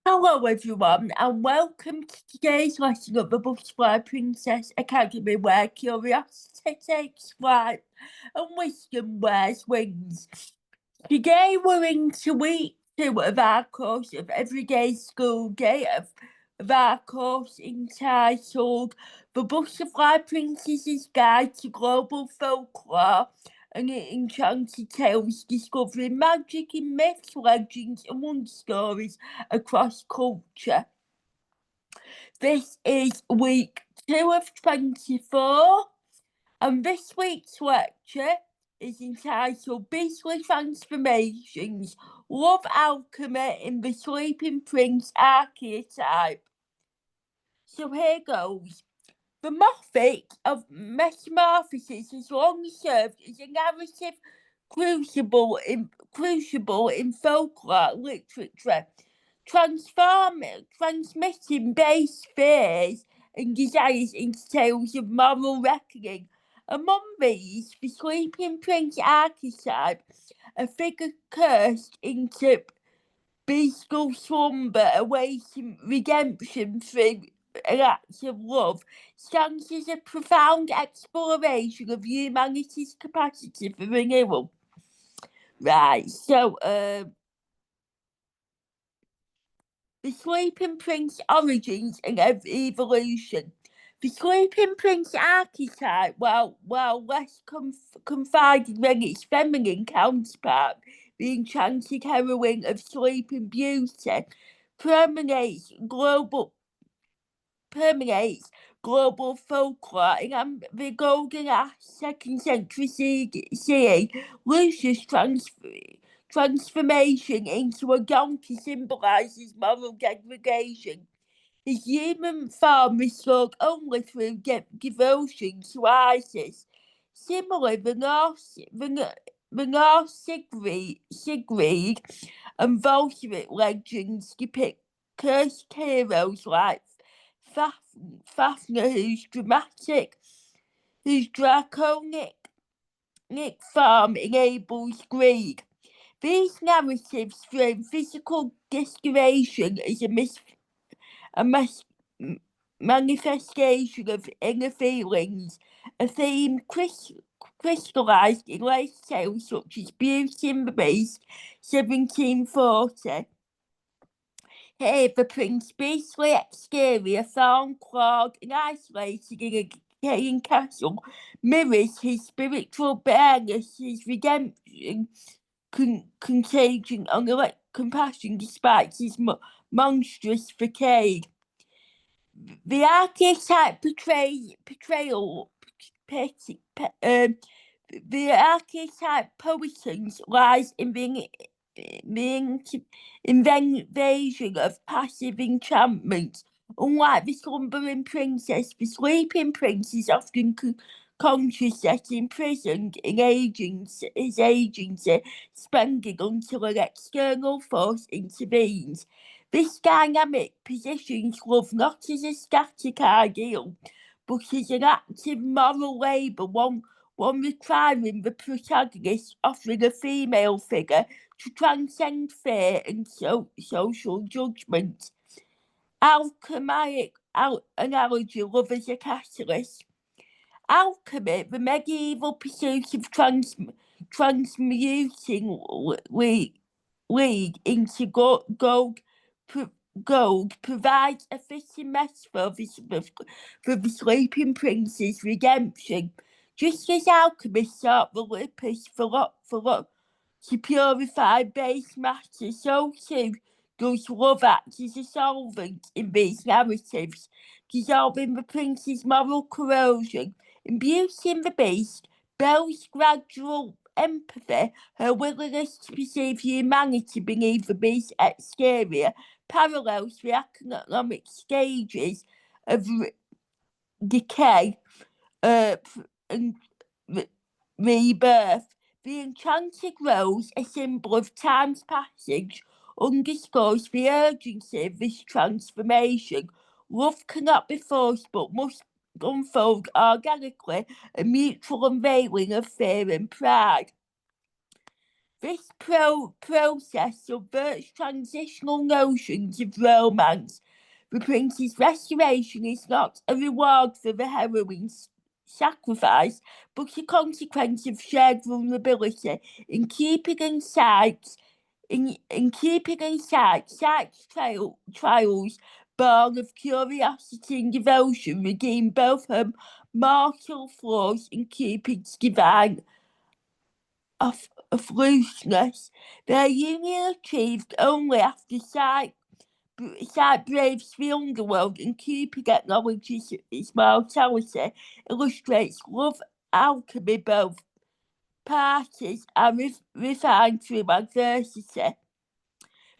Hello everyone and welcome to today's lesson of the Butterfly Princess Academy, where curiosity takes flight and wisdom wears wings. Today we're into week 2 of our course of Everyday School Day of our course entitled The Butterfly Princess's Guide to Global Folklore and Enchanted Tales, discovering magic in myths, legends and wonder stories across culture. This is week 2 of 24, and this week's lecture is entitled Beastly Transformations, Love Alchemy in the Sleeping Prince Archetype. So here goes. The method of metamorphosis has long served as a narrative crucible in folklore literature, transmitting base fears and desires into tales of moral reckoning. Among these, the Sleeping Prince archetype, a figure cursed into bestial slumber, awaiting redemption through an act of love, stands as a profound exploration of humanity's capacity for renewal. Right, so the Sleeping Prince origins and evolution. The Sleeping Prince archetype, while less confided than its feminine counterpart, the enchanted heroine of Sleeping Beauty, permeates global folklore. In the Golden Ash 2nd century CE, Lucius transformation into a donkey symbolizes moral degradation. His human form restored only through devotion to Isis. Similarly, the Norse Sigrid and Volscic legends depict cursed heroes like Fafnir, whose draconic form enables greed. These narratives frame physical desperation as a manifestation of inner feelings, a theme crystallised in later tales such as Beauty and the Beast, 1740. Here, the prince's beastly exterior, thorn-clawed and isolated in a decaying castle, mirrors his spiritual bareness, his redemption, contagion, and compassion despite his monstrous facade. The archetype the archetype poetry lies in the invasion of passive enchantment. Unlike the slumbering princess, the sleeping prince is often conscious that imprisoned in his agency, spending until an external force intervenes. This dynamic positions love not as a static ideal, but as an active moral labour, one requiring the protagonist offering a female figure to transcend fear and social judgment. Alchemic analogy, love as a catalyst. Alchemy, the medieval pursuit of transmuting lead into gold, provides a fitting metaphor for the Sleeping Prince's redemption. Just as alchemists sought the lipids to purify base matter, so too does love act as a solvent in these narratives, dissolving the prince's moral corrosion. In Beauty and the Beast, Belle's gradual empathy, her willingness to perceive humanity beneath the beast's exterior, parallels the economic stages of decay and rebirth. The enchanted rose, a symbol of time's passage, underscores the urgency of this transformation. Love cannot be forced but must unfold organically, a mutual unveiling of fear and pride. This process subverts transitional notions of romance. The prince's restoration is not a reward for the heroine's sacrifice, but a consequence of shared vulnerability. In keeping in sight, Sykes' trials, born of curiosity and devotion, redeem both her mortal flaws and Cupid's divine of looseness. Their union achieved only after Sykes braves the underworld and Cupid acknowledges his mortality, illustrates love alchemy. Both parties are refined through adversity.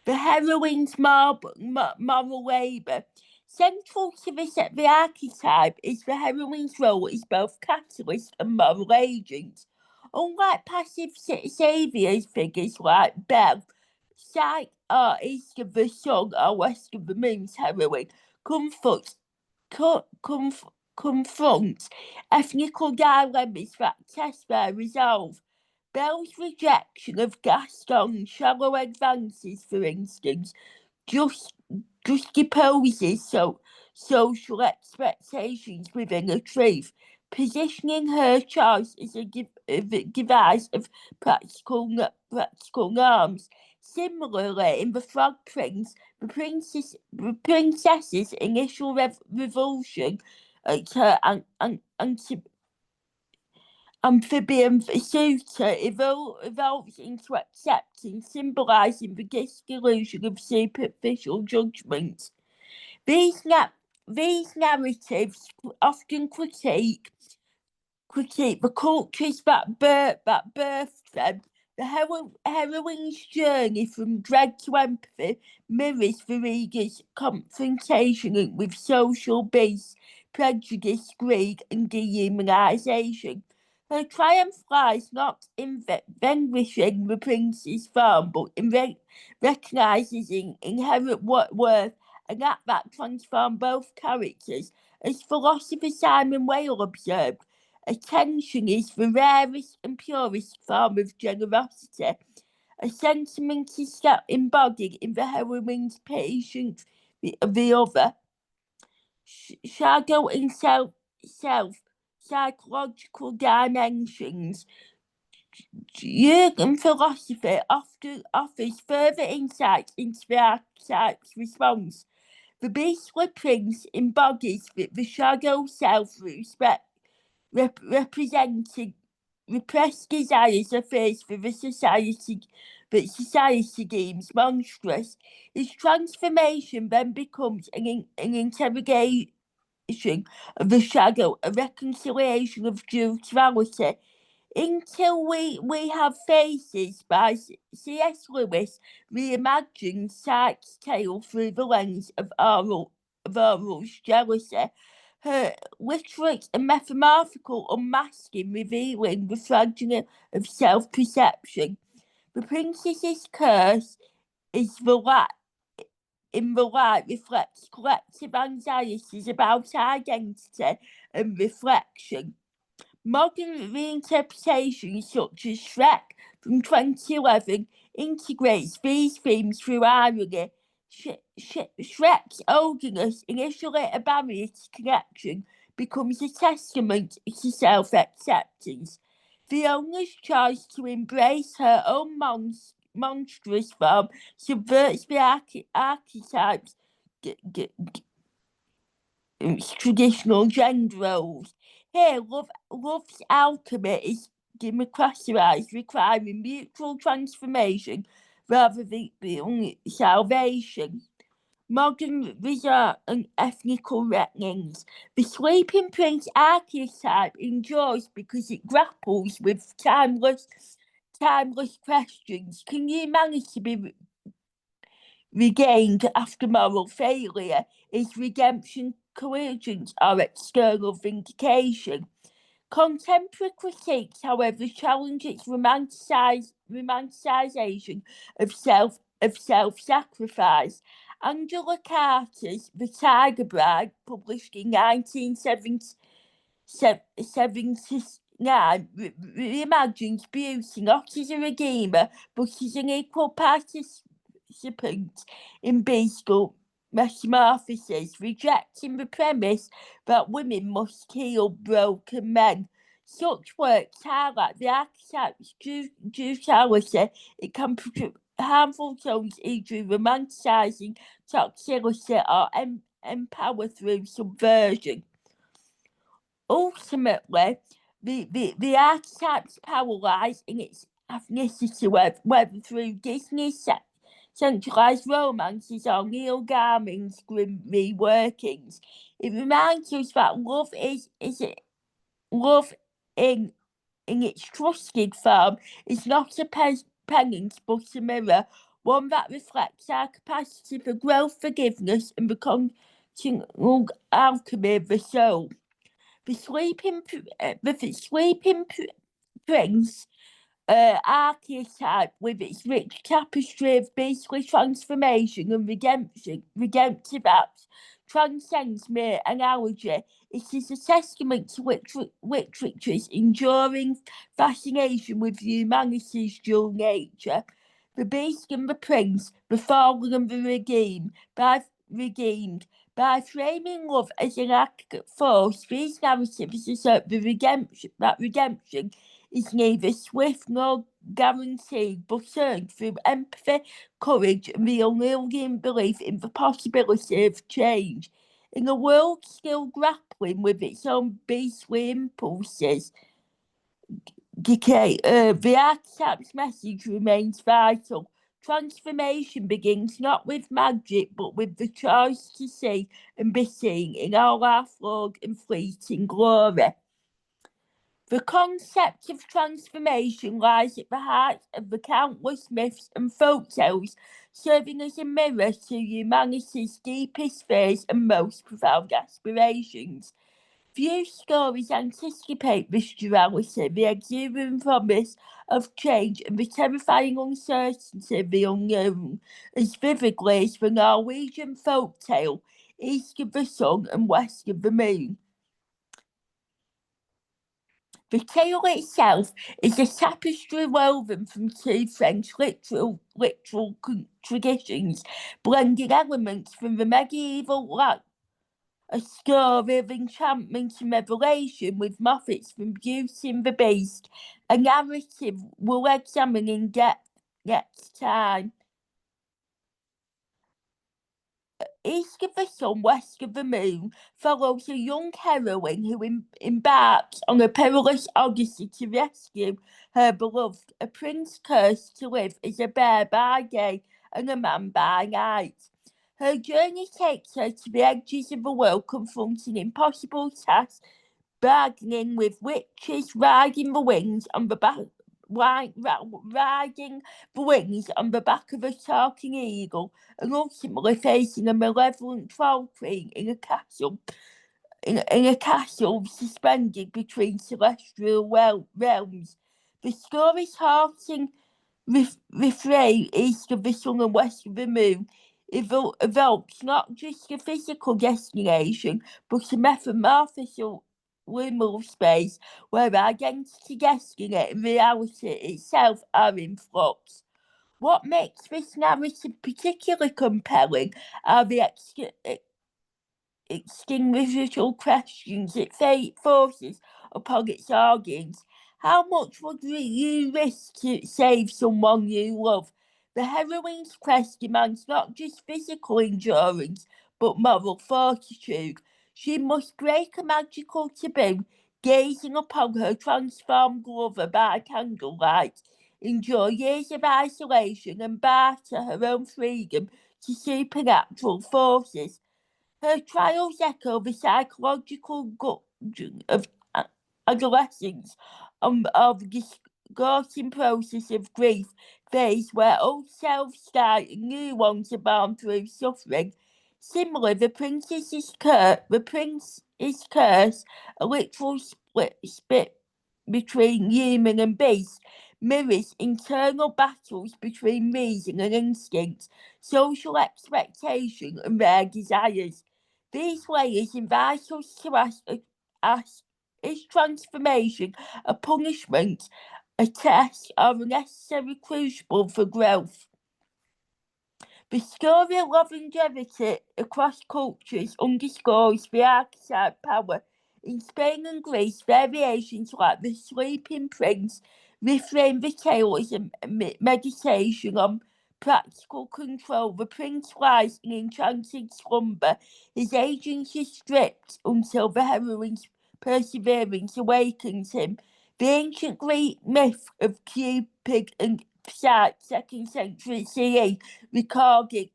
The heroine's moral labour. Central to the archetype is the heroine's role as both catalyst and moral agent. Unlike passive saviour figures like Belle, Psyche or East of the Sun or West of the Moon's heroine confronts ethnical dilemmas that test their resolve. Belle's rejection of Gaston's shallow advances, for instance, juxtaposes social expectations within a truth, positioning her choice as a device of practical norms. Similarly, in The Frog Prince, the princess's initial revulsion at her amphibian suitor evolves into acceptance, symbolising the disillusion of superficial judgment. These narratives often critique the cultures that birthed them. The heroine's journey from dread to empathy mirrors the reader's confrontation with social beasts, prejudice, greed, and dehumanisation. Her triumph lies not in vanquishing the prince's form, but in recognising inherent worth, and that transformed both characters. As philosopher Simon Weil observed, attention is the rarest and purest form of generosity. A sentiment is embodied in the heroine's patience of the other. Shadow and self psychological dimensions. Jürgen philosophy often offers further insight into the archetype's response. The beastly prince embodies the shadow self representing repressed desires are faced with a society that society deems monstrous. His transformation then becomes an interrogation of the shadow, a reconciliation of duality. Until we have faces by C.S. Lewis reimagined Psyche's tale through the lens of Orwell's jealousy. Her literate and metamorphical unmasking revealing the tragedy of self-perception. The princess's curse is in the light reflects collective anxieties about identity and reflection. Modern reinterpretations such as Shrek from 2011 integrates these themes through irony. Shrek's ugliness, initially a barrier to connection, becomes a testament to self-acceptance. Fiona's choice to embrace her own monstrous form subverts the archetype's traditional gender roles. Here, love's alchemy is democratized, requiring mutual transformation rather than salvation. Modern resort and ethnical reckonings. The Sleeping Prince archetype endures because it grapples with timeless questions. Can humanity be regained after moral failure? Is redemption coercion or external vindication? Contemporary critiques, however, challenge its romanticisation of self-sacrifice. Angela Carter's The Tiger Bride, published in 1977, reimagines beauty not as a redeemer, but as an equal participant in basic metamorphosis, rejecting the premise that women must heal broken men. Such works highlight the archetype's duality. It can produce harmful tones either romanticising toxicity or empower through subversion. Ultimately, the archetype's power lies in its ethnicity, whether through Disney's centralised romances or Neil Gaiman's grim reworkings. It reminds us that love in its trusted form is not a penance but a mirror, one that reflects our capacity for growth, forgiveness, and the continual alchemy of the soul. The sleeping prince archetype, with its rich tapestry of beastly transformation and redemptive acts, transcends mere analogy. It is a testament to literature's enduring fascination with humanity's dual nature. The beast and the prince, the fallen and the redeemed. By framing love as an aggregate force, these narratives assert that redemption is neither swift nor guaranteed, but earned through empathy, courage, and the unyielding belief in the possibility of change. In a world still grappling with its own beastly impulses, the archetype's message remains vital. Transformation begins not with magic, but with the choice to see and be seen in all our flawed and fleeting glory. The concept of transformation lies at the heart of the countless myths and folktales, serving as a mirror to humanity's deepest fears and most profound aspirations. Few stories anticipate this duality, the exuberant promise of change and the terrifying uncertainty of the unknown, as vividly as the Norwegian folktale East of the Sun and West of the Moon. The tale itself is a tapestry woven from two French literal traditions, blending elements from the medieval a story of enchantment and revelation with motifs from Beauty and the Beast, a narrative we'll examine in depth next time. East of the Sun, West of the Moon follows a young heroine who embarks on a perilous odyssey to rescue her beloved, a prince cursed to live as a bear by day and a man by night. Her journey takes her to the edges of the world, confronting impossible tasks, bargaining with witches, riding the wings on the back of a talking eagle, and ultimately facing a malevolent troll queen in a castle suspended between celestial realms. The story's haunting refrain, East of the Sun and West of the Moon, evokes not just a physical destination, but a metamorphical liminal space where identity, destiny, and reality itself are in flux. What makes this narrative particularly compelling are the extinguishable questions it forces upon its audience. How much would you risk to save someone you love? The heroine's quest demands not just physical endurance, but moral fortitude. She must break a magical taboo, gazing upon her transformed lover by candlelight, endure years of isolation, and barter her own freedom to supernatural forces. Her trials echo the psychological gut of adolescence of the distorting process of grief phase where old selves die and new ones are born through suffering. Similarly, the prince's curse, a literal split between human and beast, mirrors internal battles between reason and instinct, social expectation and rare desires. These layers invite us to ask Is transformation a punishment, a test, or a necessary crucible for growth? The story of longevity across cultures underscores the archetype power. In Spain and Greece, variations like the Sleeping Prince reframe the tale as a meditation on practical control. The prince lies in enchanted slumber. His agency stripped until the heroine's perseverance awakens him. The ancient Greek myth of Cupid and Psyche, 2nd century CE, recording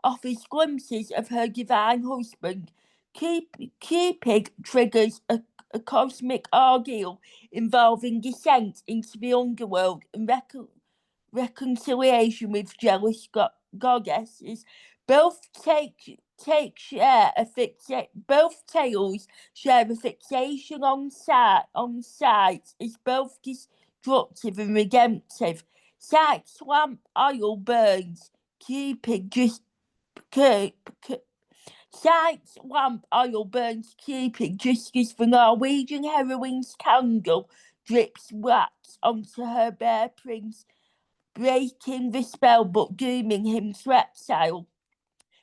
offers glimpses of her divine husband. Cupid triggers a cosmic ordeal involving descent into the underworld and reconciliation with jealous goddesses. Both both tales share a fixation on sight as both destructive and redemptive. Psyche's lamp oil burns. Cupid just Psyche's lamp oil burns Cupid just as the Norwegian heroine's candle drips wax onto her bare prince, breaking the spell but dooming him to exile.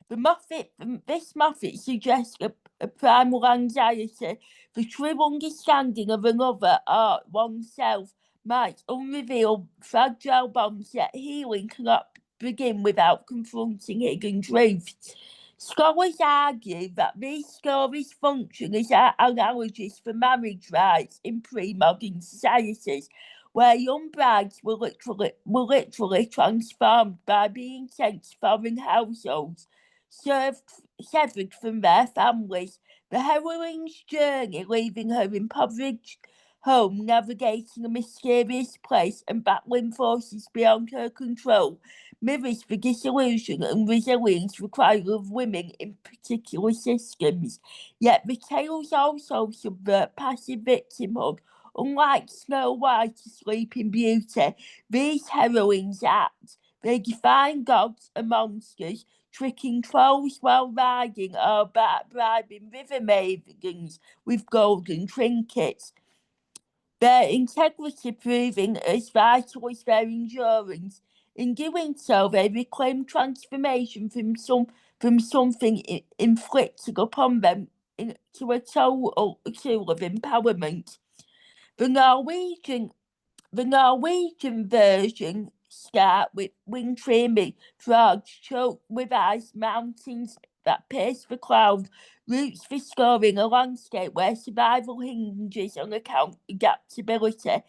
This Moffat suggests a primal anxiety, the true understanding of another or oneself might unreveal fragile bonds, yet healing cannot begin without confronting hidden truths. Scholars argue that these stories function as analogies for marriage rites in pre-modern societies, where young brides were literally transformed by being sent to foreign households, severed from their families. The heroine's journey, leaving her impoverished home, navigating a mysterious place and battling forces beyond her control, mirrors the disillusion and resilience required of women in particular systems. Yet the tales also subvert passive victimhood. Unlike Snow White or Sleeping Beauty, these heroines act. They define gods and monsters, tricking trolls while riding or bribing river maidens with golden trinkets. Their integrity proving as vital as their endurance. In doing so, they reclaim transformation from something inflicted upon them into a tool of empowerment. The Norwegian version start with wintry frogs choked with ice, mountains that pierce the cloud, roots for scoring a landscape where survival hinges on adaptability.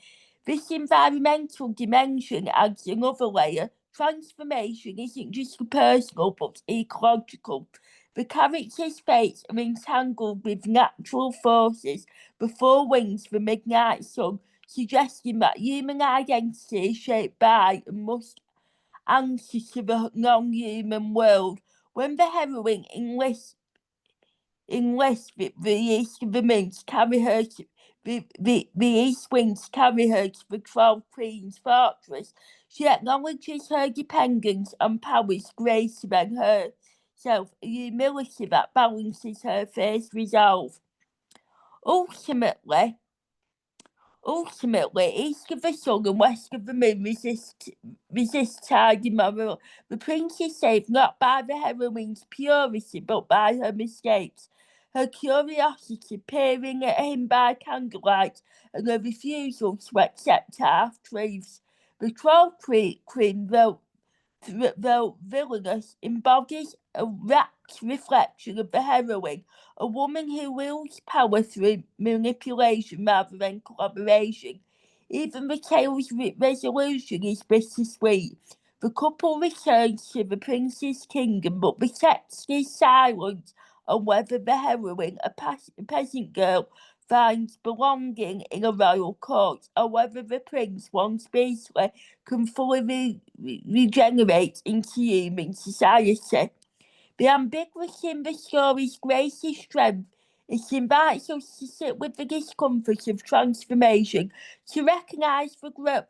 This environmental dimension adds another layer. Transformation isn't just personal but ecological. The characters' fates are entangled with natural forces before wings the midnight sun, suggesting that human identity is shaped by and must answer to the non-human world. When the heroine enlists the East Winds carry her to the East Winds carry her to the 12 Queen's fortress, she acknowledges her dependence on powers greater than herself, a humility that balances her fierce resolve. Ultimately, east of the sun and west of the moon resist tidy moral. The prince is saved not by the heroine's purity, but by her mistakes. Her curiosity peering at him by candlelight, and her refusal to accept half-truths. The troll queen, though villainous, embodies a rapt reflection of the heroine, a woman who wields power through manipulation rather than collaboration. Even the tale's resolution is bittersweet. The couple returns to the prince's kingdom, but the text is silent on whether the heroine, a peasant girl, finds belonging in a royal court, or whether the prince, once beastly, can fully regenerate into human society. The ambiguity in the story's greatest strength is invites us to sit with the discomfort of transformation, to recognise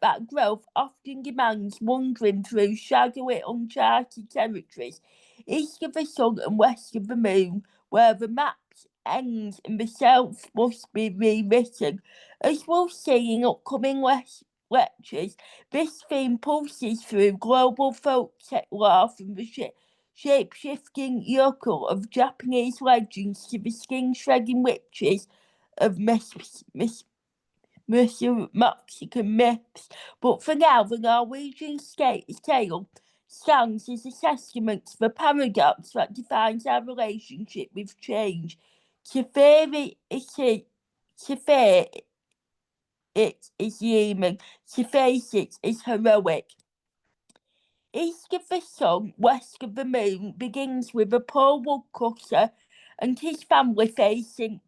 that growth often demands wandering through shadowy, uncharted territories, east of the sun and west of the moon, where the mapped ends and the self must be rewritten. As we'll see in upcoming lectures, this theme pulses through global folklore from the shape-shifting yokel of Japanese legends to the skin-shredding witches of Mexican myths. But for now, the Norwegian tale stands as a testament to the paradox that defines our relationship with change. To fear it is human, to face it is heroic. East of the sun, west of the moon begins with a poor woodcutter and his family facing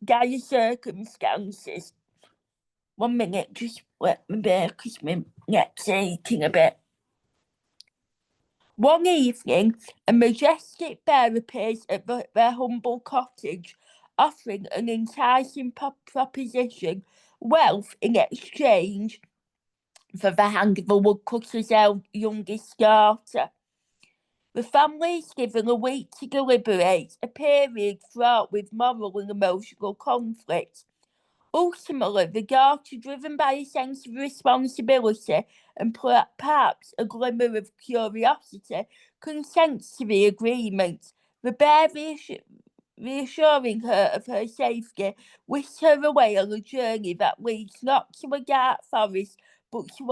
dire circumstances. 1 minute, just let me bear, because my neck's aching a bit. One evening, a majestic bear appears at their humble cottage, offering an enticing proposition, wealth in exchange for the hand of a woodcutter's youngest daughter. The family is given a week to deliberate, a period fraught with moral and emotional conflict. Ultimately, the daughter, driven by a sense of responsibility and perhaps a glimmer of curiosity, consents to the agreement. The bear, reassuring her of her safety, whisks her away on a journey that leads not to a dark forest, but to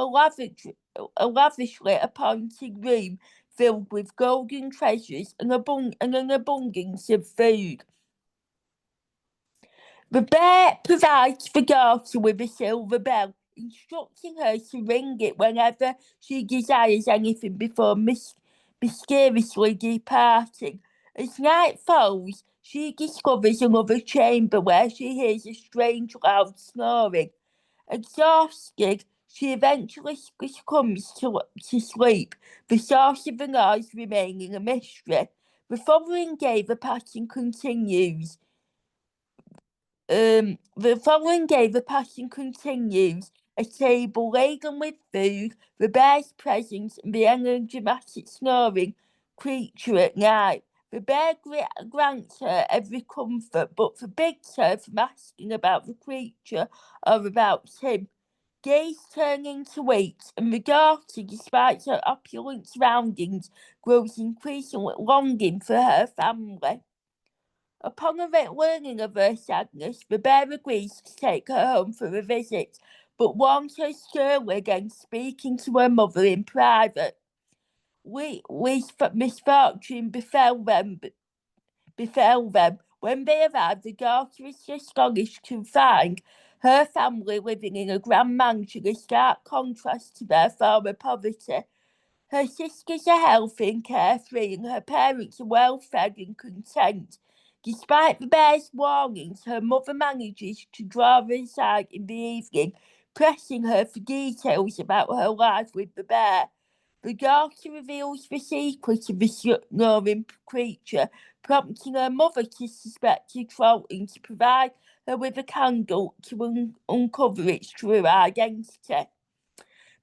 a lavishly appointed room filled with golden treasures and an abundance of food. The bear provides the daughter with a silver bell, instructing her to ring it whenever she desires anything before mysteriously departing. As night falls, she discovers another chamber where she hears a strange loud snoring. Exhausted, she eventually succumbs to sleep, the source of the noise remaining a mystery. The following day, the pattern continues. A table laden with food, the bear's presence, and the enigmatic snoring creature at night. The bear grants her every comfort, but forbids her from asking about the creature or about him. Days turn into weeks, and the daughter, despite her opulent surroundings, grows increasingly longing for her family. Upon learning of her sadness, the bear agrees to take her home for a visit, but warns her sternly against speaking to her mother in private. Misfortune befell them. When they arrive, the daughter is astonished to find her family living in a grand mansion, a stark contrast to their former poverty. Her sisters are healthy and carefree, and her parents are well-fed and content. Despite the bear's warnings, her mother manages to draw her aside in the evening, pressing her for details about her life with the bear. The daughter reveals the secret of the snoring creature, prompting her mother to suspect her trolling to provide her with a candle to uncover its true identity.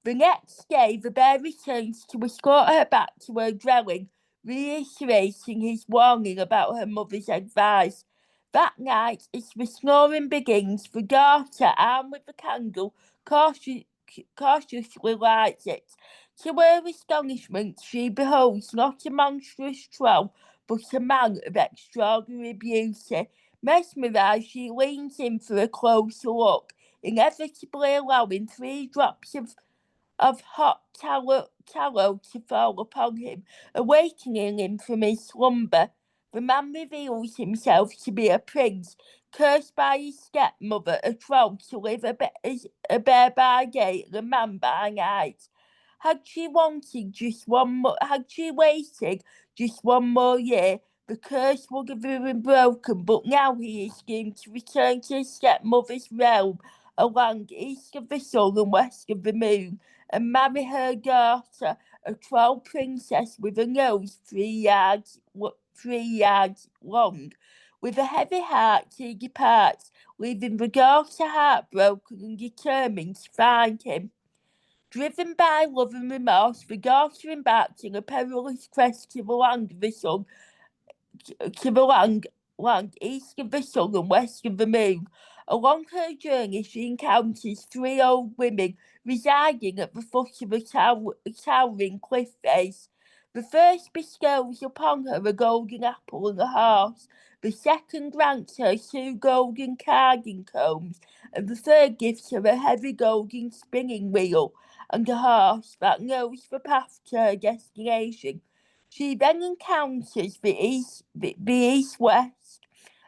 The next day, the bear returns to escort her back to her dwelling, reiterating his warning about her mother's advice. That night, as the snoring begins, the daughter, armed with the candle, cautiously lights it. To her astonishment, she beholds not a monstrous troll, but a man of extraordinary beauty. Mesmerised, she leans in for a closer look, inevitably allowing 3 drops of hot tallow to fall upon him, awakening him from his slumber. The man reveals himself to be a prince, cursed by his stepmother, a troll, to live a bear by day and a man by night. Had she waited just one more year, the curse would have been broken, but now he is doomed to return to his stepmother's realm, a land east of the sun and west of the moon, and marry her daughter, a troll princess with a nose 3 yards long. With a heavy heart, he departs, leaving the daughter heartbroken and determined to find him. Driven by love and remorse, the daughter embarked on a perilous quest to the land land east of the sun and west of the moon. Along her journey, she encounters three old women residing at the foot of a towering cliff face. The first bestows upon her a golden apple and a horse. The second grants her two golden carding combs, and the third gives her a heavy golden spinning wheel and a horse that knows the path to her destination. She then encounters the east, west,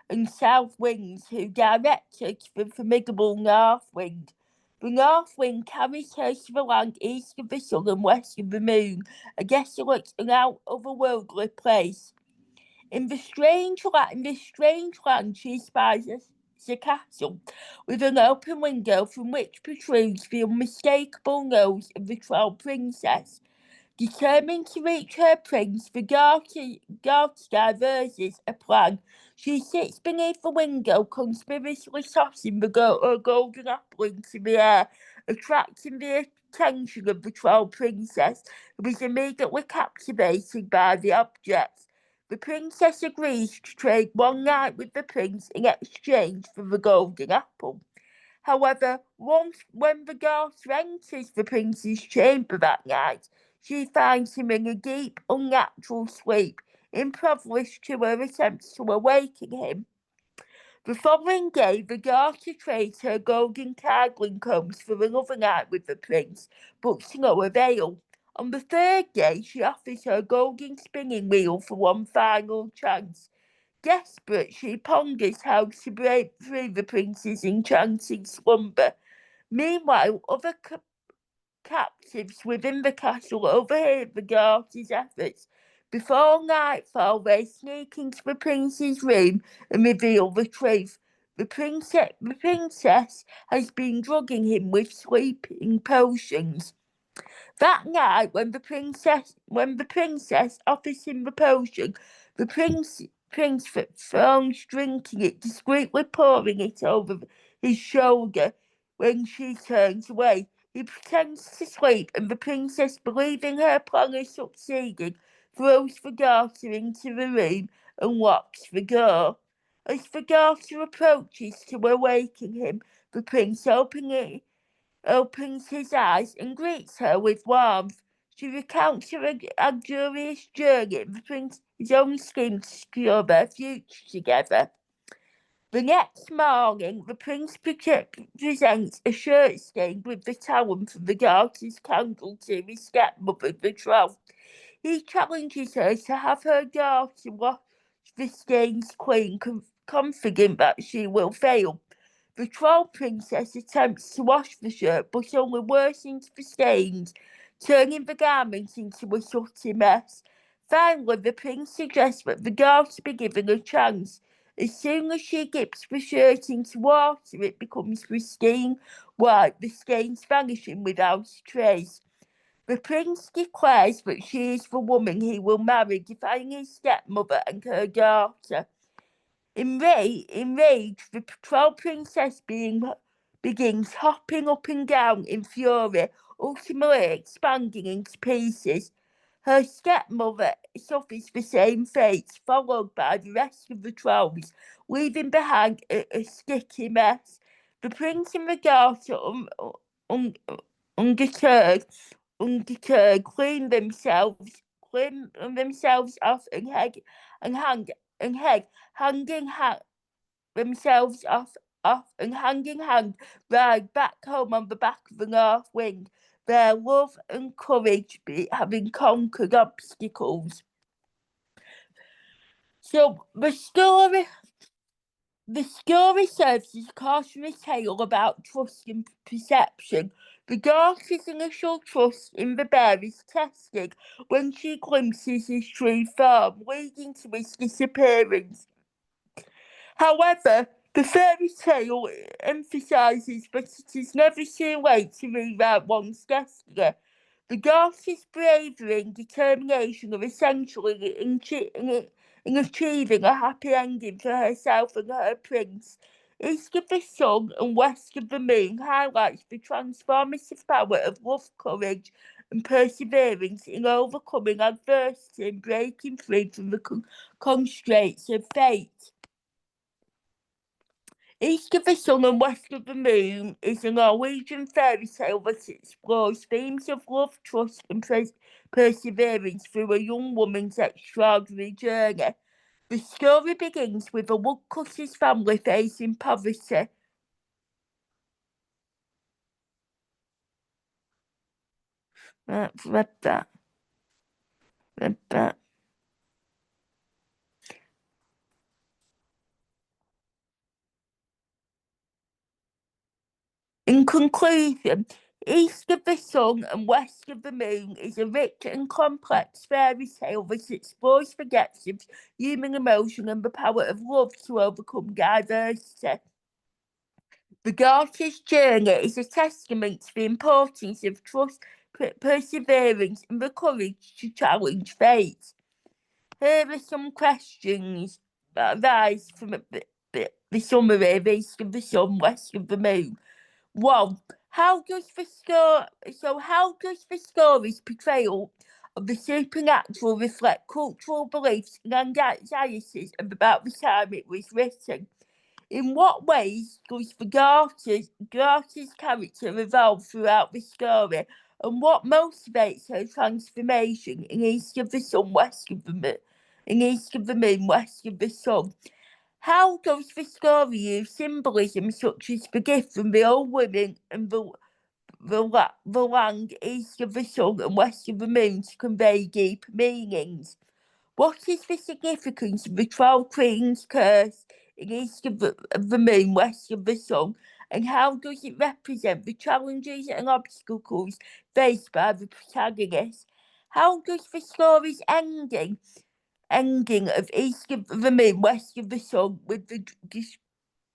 and south winds, who direct her to the formidable north wind. The north wind carries her to the land east of the sun and west of the moon, a desolate and otherworldly place. In this strange land, she spies a castle with an open window from which protrudes the unmistakable nose of the troll princess. Determined to reach her prince, the goddess devises a plan. She sits beneath the window, conspicuously tossing her golden apple into the air, attracting the attention of the troll princess, who is immediately captivated by the object. The princess agrees to trade one night with the prince in exchange for the golden apple. However, when the ghost enters the prince's chamber that night, she finds him in a deep, unnatural sleep, impoverished to her attempts to awaken him. The following day, the daughter trades her golden carding combs for another night with the prince, but to no avail. On the third day, she offers her golden spinning wheel for one final chance. Desperate, she ponders how to break through the prince's enchanting slumber. Meanwhile, other captives within the castle overhear the daughter's efforts. Before nightfall, they sneak into the prince's room and reveal the truth. The princess has been drugging him with sleeping potions. That night, when the princess offers him the potion, the prince phones drinking it, discreetly pouring it over his shoulder. When she turns away, he pretends to sleep, and the princess, believing her plan has succeeded, throws the daughter into the room and locks the door. As the daughter approaches to awaken him, the prince opens his eyes and greets her with warmth. She recounts her luxurious journey and the prince's own scheme to secure their future together. The next morning, the prince presents a shirt stained with the talon from the daughter's candle to his stepmother, the troll. He challenges her to have her daughter wash the stains clean, confident that she will fail. The troll princess attempts to wash the shirt, but only worsens the stains, turning the garment into a sooty mess. Finally, the prince suggests that the daughter be given a chance. As soon as she dips the shirt into water, it becomes pristine white, the stains vanishing without a trace. The prince declares that she is the woman he will marry, defying his stepmother and her daughter. Enraged, the troll princess begins hopping up and down in fury, ultimately expanding into pieces. Her stepmother suffers the same fate, followed by the rest of the trolls, leaving behind a sticky mess. The prince and the daughter, undeterred, clean themselves off and hanging themselves off and hand in hand ride back home on the back of the north wind, their love and courage having conquered obstacles. So the story serves as a cautionary tale about trust and perception. The daughter's initial trust in the bear is tested when she glimpses his true form, leading to his disappearance. However, the fairy tale emphasises that it is never too late to rewrite one's destiny. The daughter's bravery and determination are essential in achieving a happy ending for herself and her prince. East of the sun and west of the moon highlights the transformative power of love, courage, and perseverance in overcoming adversity and breaking free from the constraints of fate. East of the Sun and West of the Moon is a Norwegian fairy tale that explores themes of love, trust, and perseverance through a young woman's extraordinary journey. The story begins with a woodcutter's family facing poverty. Read that. In conclusion, East of the Sun and West of the Moon is a rich and complex fairy tale that explores the depths of human emotion and the power of love to overcome diversity. The daughter's journey is a testament to the importance of trust, perseverance, and the courage to challenge fate. Here are some questions that arise from the summary of East of the Sun, West of the Moon. 1. How does the story's portrayal of the supernatural reflect cultural beliefs and anxieties about the time it was written? In what ways does the daughter's character evolve throughout the story, and what motivates her transformation in East of the Sun, West of the Moon? In East of the Moon, West of the Sun. How does the story use symbolism such as the gift from the old women and the land East of the Sun and West of the Moon to convey deep meanings? What is the significance of the Troll Queen's curse in East of the Moon, West of the Sun, and how does it represent the challenges and obstacles faced by the protagonist? How does the story's ending of East of the Moon, West of the Sun, with the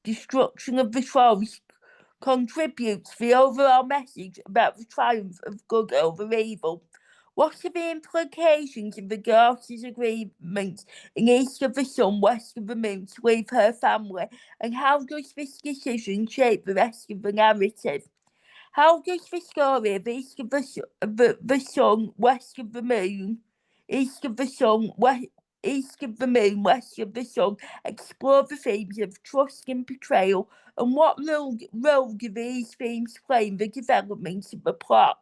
destruction of the trolls, contribute to the overall message about the triumph of good over evil? What are the implications of the daughter's agreement in East of the Sun, West of the Moon to leave her family, and how does this decision shape the rest of the narrative? How does the story of East of the Sun, West of the Moon, East of the Sun, East of the Moon, West of the Sun explore the themes of trust and betrayal, and what role do these themes play in the development of the plot?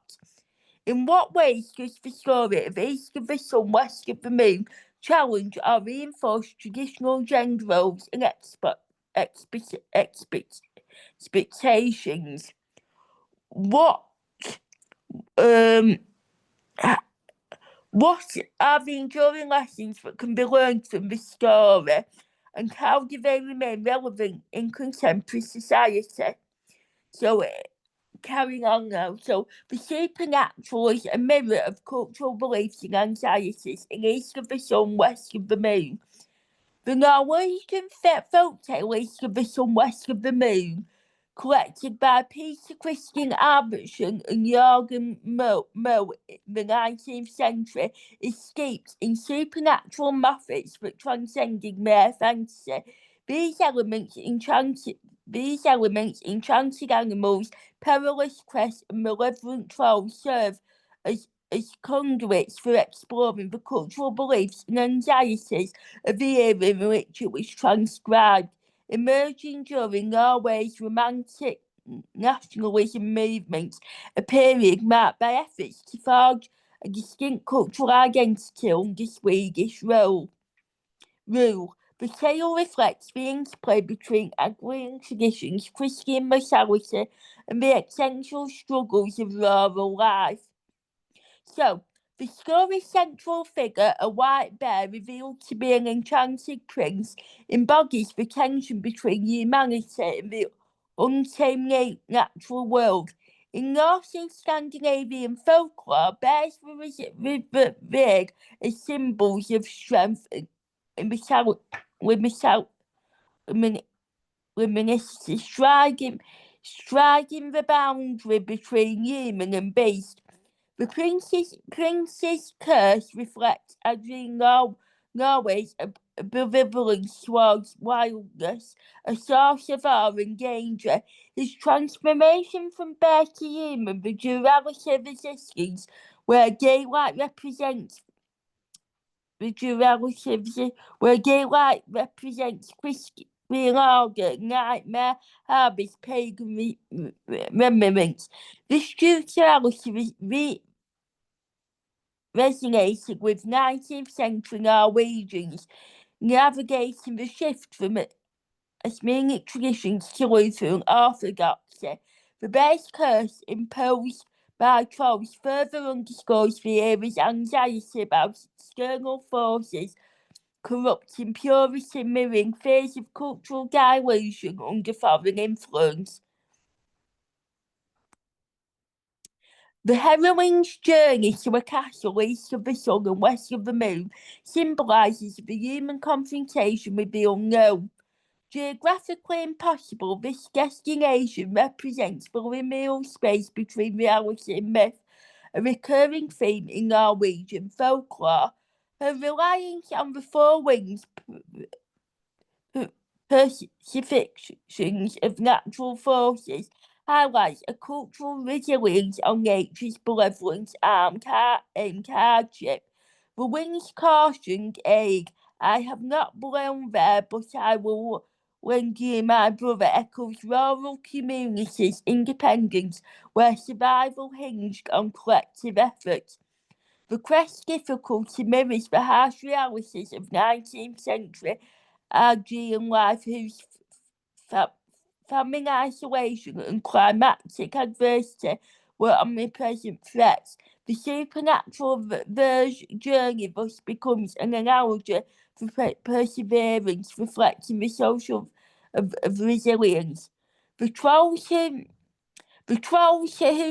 In what ways does the story of East of the Sun, West of the Moon challenge or reinforce traditional gender roles and expectations? What are the enduring lessons that can be learned from the story, and how do they remain relevant in contemporary society? So, carrying on now. So, the supernatural is a mirror of cultural beliefs and anxieties in East of the Sun, West of the Moon. The Norwegian folktale East of the Sun, West of the Moon, collected by Peter Christian Albertson and Jørgen Moe in the 19th century, is steeped in supernatural methods that transcended mere fantasy. These elements, enchanted animals, perilous quests, and malevolent trolls serve as conduits for exploring the cultural beliefs and anxieties of the era in which it was transcribed. Emerging during Norway's romantic nationalism movement, a period marked by efforts to forge a distinct cultural identity under Swedish rule. The tale reflects the interplay between agrarian traditions, Christian mortality, and the essential struggles of rural life. So, the story's central figure, a white bear revealed to be an enchanted prince, embodies the tension between humanity and the untamed natural world. In Norse and Scandinavian folklore, bears were revered as symbols of strength and luminosity, striking the boundary between human and beast. The prince's curse reflects Norway's ambivalence towards wildness, a source of awe and danger. His transformation from bear to human, the duality of existence, where daylight represents order, nightmare, harvest, pagan remembrance. This duality resonated with 19th century Norwegians, navigating the shift from Asmanic traditions to Lutheran Orthodoxy. The base curse imposed by trolls further underscores the era's anxiety about external forces corrupting purity, mirroring fears of cultural dilution under foreign influence. The heroine's journey to a castle east of the sun and west of the moon symbolises the human confrontation with the unknown. Geographically impossible, this destination represents the liminal space between reality and myth, a recurring theme in Norwegian folklore. Her reliance on the four winds perceptions of natural forces highlights a cultural resilience on nature's benevolence and hardship. The winds cautioned Aig, I have not blown there, but I will lend you my brother, echoes rural communities' independence, where survival hinged on collective effort. The quest's difficulty mirrors the harsh realities of 19th century Algerian life, whose famine, isolation, and climatic adversity were omnipresent threats. The supernatural journey thus becomes an analogy for perseverance, reflecting the social of resilience. The trolls who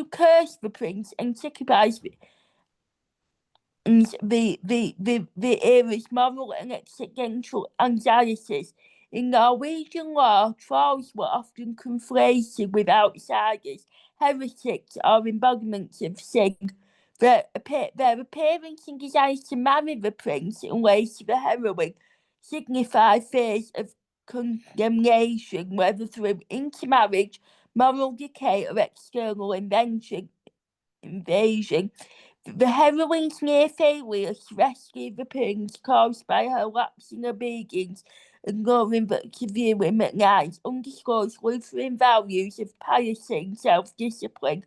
curse the prince and typifies the era's moral and existential anxieties. In Norwegian law, trolls were often conflated with outsiders, heretics, or embodiments of sin. Their appearance and desire to marry the prince and later the heroine signify fears of condemnation, whether through intermarriage, moral decay, or external invasion. The heroine's near failure to rescue the prince caused by her lapsing obedience, ignoring the view him at night, underscores Lutheran values of piety and self-discipline.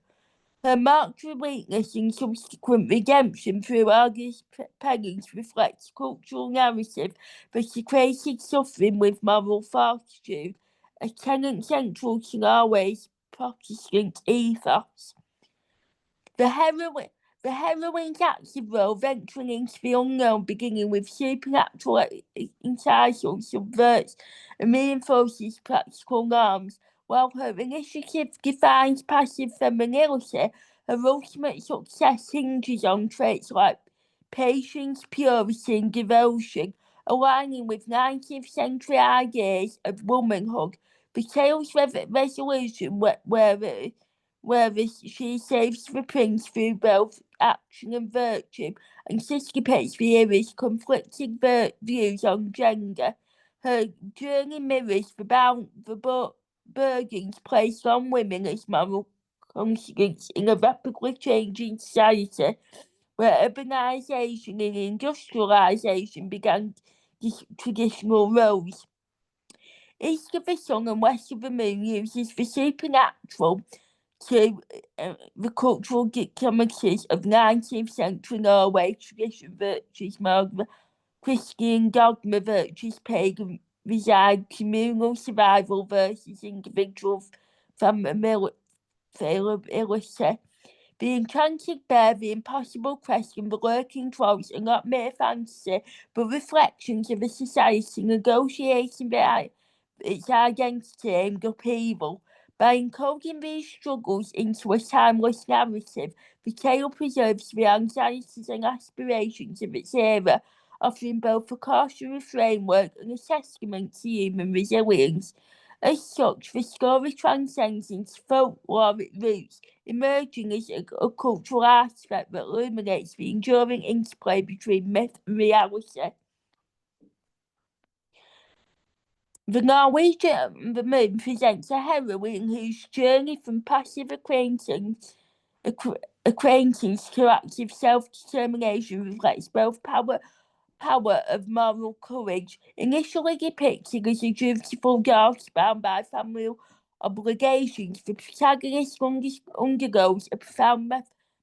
Her marked weakness and subsequent redemption through arduous penance reflects cultural narrative that equated suffering with moral fortitude, a tenet central to Norway's Protestant ethos. The heroine's active role venturing into the unknown, beginning with supernatural incitement, subverts and reinforces practical norms, while her initiative defines passive femininity. Her ultimate success hinges on traits like patience, purity, and devotion, aligning with 19th century ideas of womanhood. The tale's resolution, where she saves the prince through both action and virtue, anticipates the era's conflicting views on gender. Her journey mirrors the burdens placed on women as moral constants in a rapidly changing society, where urbanisation and industrialisation began traditional roles. East of the sun and west of the moon uses the supernatural to the cultural dichotomies of 19th century Norway, tradition versus dogma, Christian dogma versus pagan reside, communal survival versus individual familiarity. The enchanted bear, the impossible question, the lurking trolls are not mere fantasy, but reflections of a society negotiating its identity aimed upheaval. By encoding these struggles into a timeless narrative, the tale preserves the anxieties and aspirations of its era, offering both a cautionary framework and a testament to human resilience. As such, the story transcends its folkloric roots, emerging as a cultural artifact that illuminates the enduring interplay between myth and reality. The Norwegian the Moon presents a heroine whose journey from passive acquaintance to active self-determination reflects both power of moral courage, initially depicted as a dutiful girl bound by family obligations. The protagonist undergoes a profound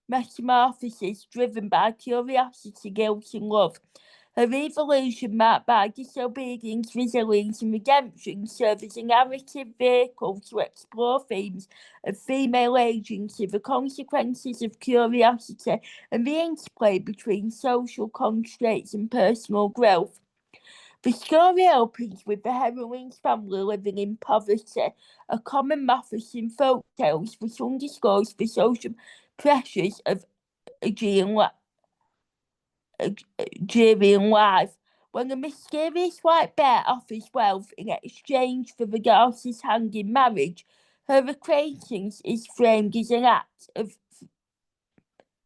metamorphosis driven by curiosity, guilt, and love. Her evolution, marked by disobedience, resilience, and redemption, serves as a narrative vehicle to explore themes of female agency, the consequences of curiosity, and the interplay between social constraints and personal growth. The story opens with the heroine's family living in poverty, a common motif in folk tales which underscores the social pressures of Aegean life. When a mysterious white bear offers wealth in exchange for the daughter's hand in marriage, her acquaintance is framed as an act of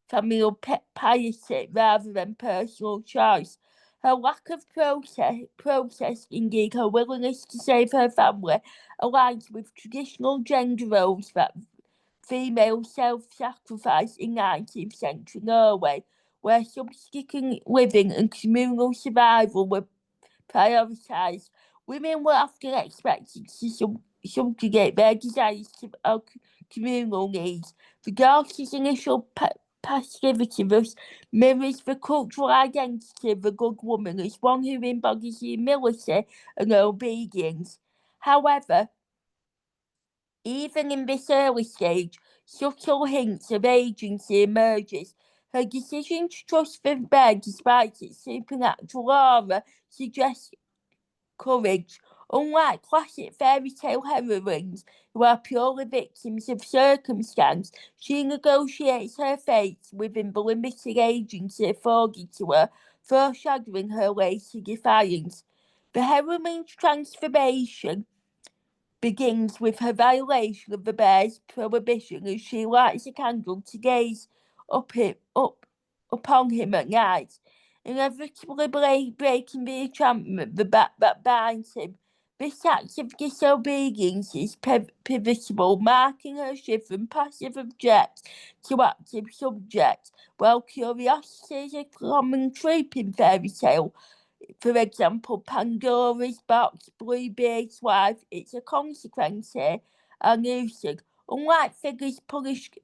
familial piety rather than personal choice. Her lack of protest, indeed her willingness to save her family, aligns with traditional gender roles that female self-sacrifice in 19th century Norway, where subsistence living and communal survival were prioritised. Women were often expected to subjugate their desires to communal needs. The daughter's initial passivity thus mirrors the cultural identity of a good woman as one who embodies humility and obedience. However, even in this early stage, subtle hints of agency emerges. Her decision to trust the bear despite its supernatural aura suggests courage. Unlike classic fairy tale heroines who are purely victims of circumstance, she negotiates her fate within the limited agency afforded to her, foreshadowing her later defiance. The heroine's transformation begins with her violation of the bear's prohibition as she lights a candle to gaze upon him at night, inevitably breaking the enchantment that binds him. This act of disobedience is pivotal, marking her shift from passive object to active subject. While curiosity is a common trope in fairy tale, for example, Pandora's box, Bluebeard's wife, it's a consequence here, are lucid. Unlike figures punished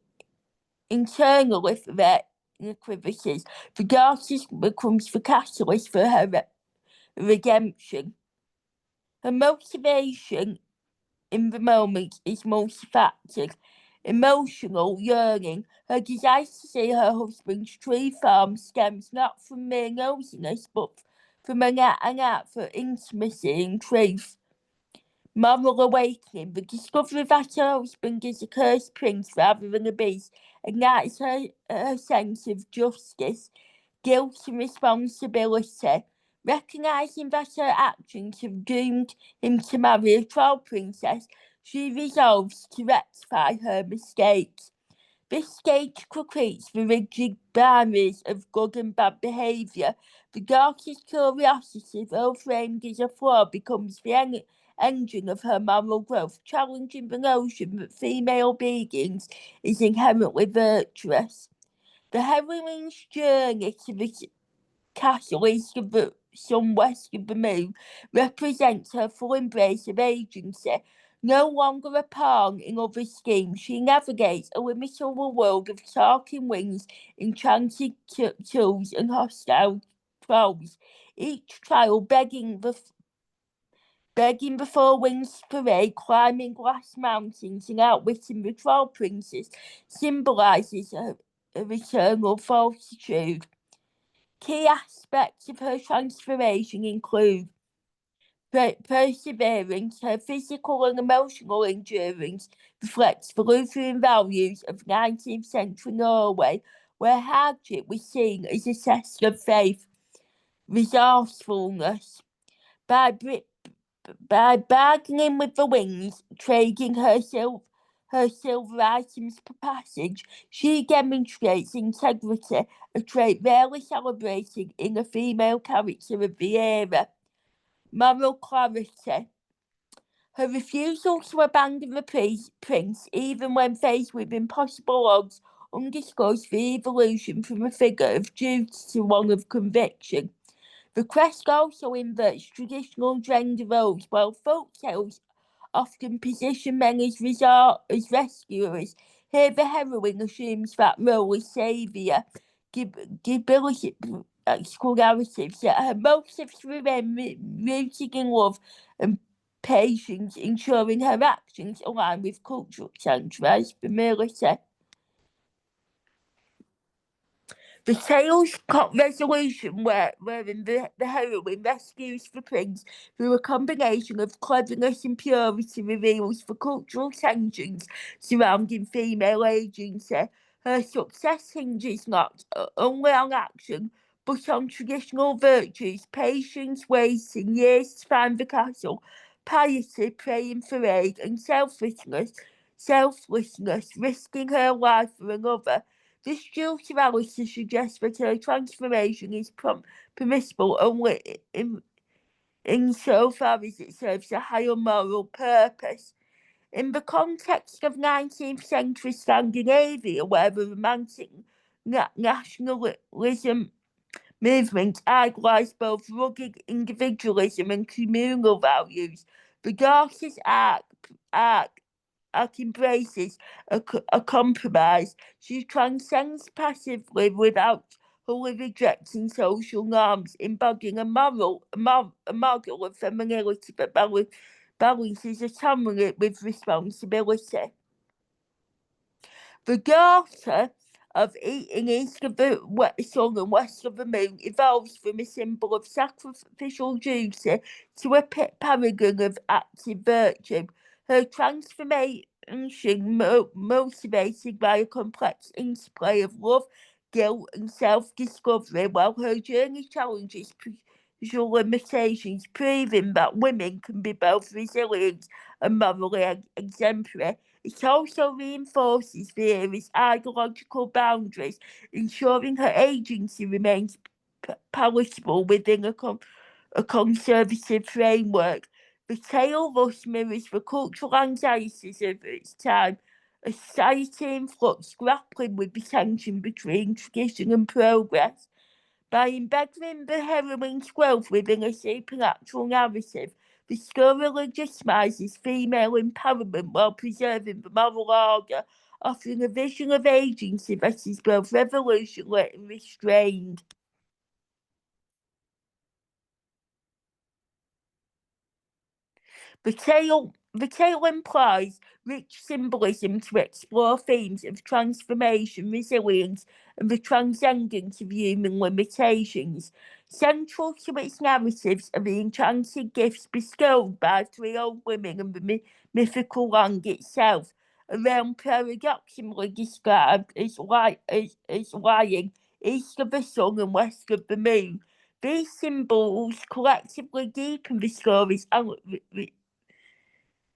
internally for their iniquities, the daughter becomes the catalyst for her redemption. Her motivation in the moment is multifaceted. Emotional yearning, her desire to see her husband's true form stems not from mere nosiness, but from an act for intimacy and truth. Moral awakening, the discovery that her husband is a cursed prince rather than a beast ignites her sense of justice, guilt and responsibility. Recognising that her actions have doomed him to marry a troll princess, she resolves to rectify her mistakes. This stage creates the rigid boundaries of good and bad behaviour. The daughter's curiosity, though framed as a flaw, becomes the engine of her moral growth, challenging the notion that female obedience is inherently virtuous. The heroine's journey to the castle east of the sun, west of the moon, represents her full embrace of agency. No longer a pawn in other schemes, she navigates a limitable world of talking wings, enchanted tools, and hostile trolls. Each trial begging before wings parade, climbing glass mountains, and outwitting the troll princes symbolises a eternal fortitude. Key aspects of her transformation include perseverance. Her physical and emotional endurance reflects the Lutheran values of 19th century Norway, where hardship was seen as a test of faith. Resourcefulness. By bargaining with the winds, trading her silver items per passage, she demonstrates integrity, a trait rarely celebrated in a female character of the era. Moral clarity. Her refusal to abandon the prince, even when faced with impossible odds, underscores the evolution from a figure of duty to one of conviction. The quest also inverts traditional gender roles, while folk tales often position men as rescuers. Here the heroine assumes that role as saviour, debilitative narratives that her motives remain rooted in love and patience, ensuring her actions align with cultural centres for morality. The tale's resolution, wherein the heroine rescues the prince through a combination of cleverness and purity, reveals the cultural tensions surrounding female agency. Her success hinges not only on action, but on traditional virtues: patience, waiting years to find the castle, piety, praying for aid, and selflessness, risking her life for another. This dual duality suggests that her transformation is permissible only insofar as it serves a higher moral purpose. In the context of 19th century Scandinavia, where the romantic nationalism movement idolised both rugged individualism and communal values, the Gothe's arc embraces a compromise. She transcends passively without wholly rejecting social norms, embodying a model of femininity that balances autonomy with responsibility. The daughter of in east of the sun and west of the moon evolves from a symbol of sacrificial duty to a paragon of active virtue. Her transformation motivated by a complex interplay of love, guilt, and self-discovery, while her journey challenges visual limitations, proving that women can be both resilient and morally exemplary. It also reinforces Vera's ideological boundaries, ensuring her agency remains palatable within a conservative framework. The tale thus mirrors the cultural anxieties of its time, a society in flux grappling with the tension between tradition and progress. By embedding the heroine's growth within a supernatural narrative, the story legitimises female empowerment while preserving the moral order, offering a vision of agency that is both revolutionary and restrained. The tale employs rich symbolism to explore themes of transformation, resilience, and the transcendence of human limitations. Central to its narratives are the enchanted gifts bestowed by three old women and the mythical land itself, a realm paradoxically described as lying east of the sun and west of the moon. These symbols collectively deepen the story's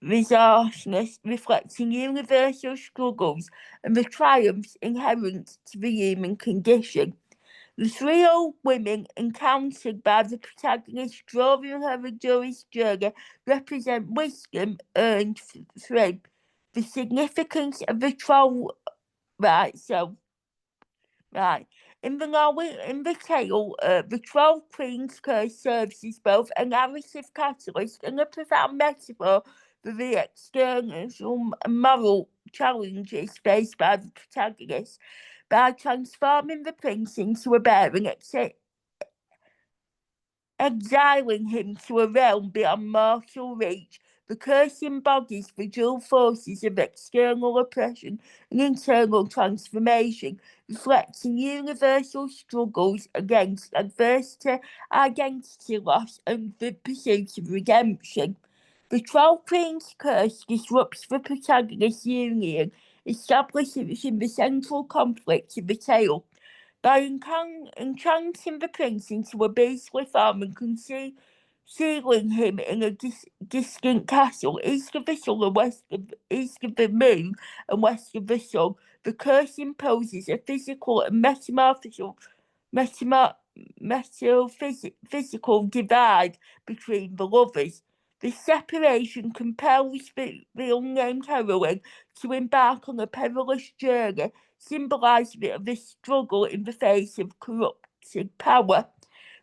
resourcefulness, reflecting universal struggles and the triumphs inherent to the human condition. The three old women encountered by the protagonist during her arduous journey represent wisdom earned through the significance of the troll. In the tale, the Troll Queen's curse serves as both a narrative catalyst and a profound metaphor for the external and moral challenges faced by the protagonist. By transforming the prince into a bear and exiling him to a realm beyond mortal reach, the curse embodies the dual forces of external oppression and internal transformation, reflecting universal struggles against adversity, identity loss, and the pursuit of redemption. The Troll Queen's curse disrupts the protagonist's union, establishing the central conflict of the tale. By enchanting the prince into a beastly form and concealing him in a distant castle east of the sun and east of the moon and west of the sun, the curse imposes a physical and metaphysical divide between the lovers. This separation compels the unnamed heroine to embark on a perilous journey, symbolising the struggle in the face of corrupted power.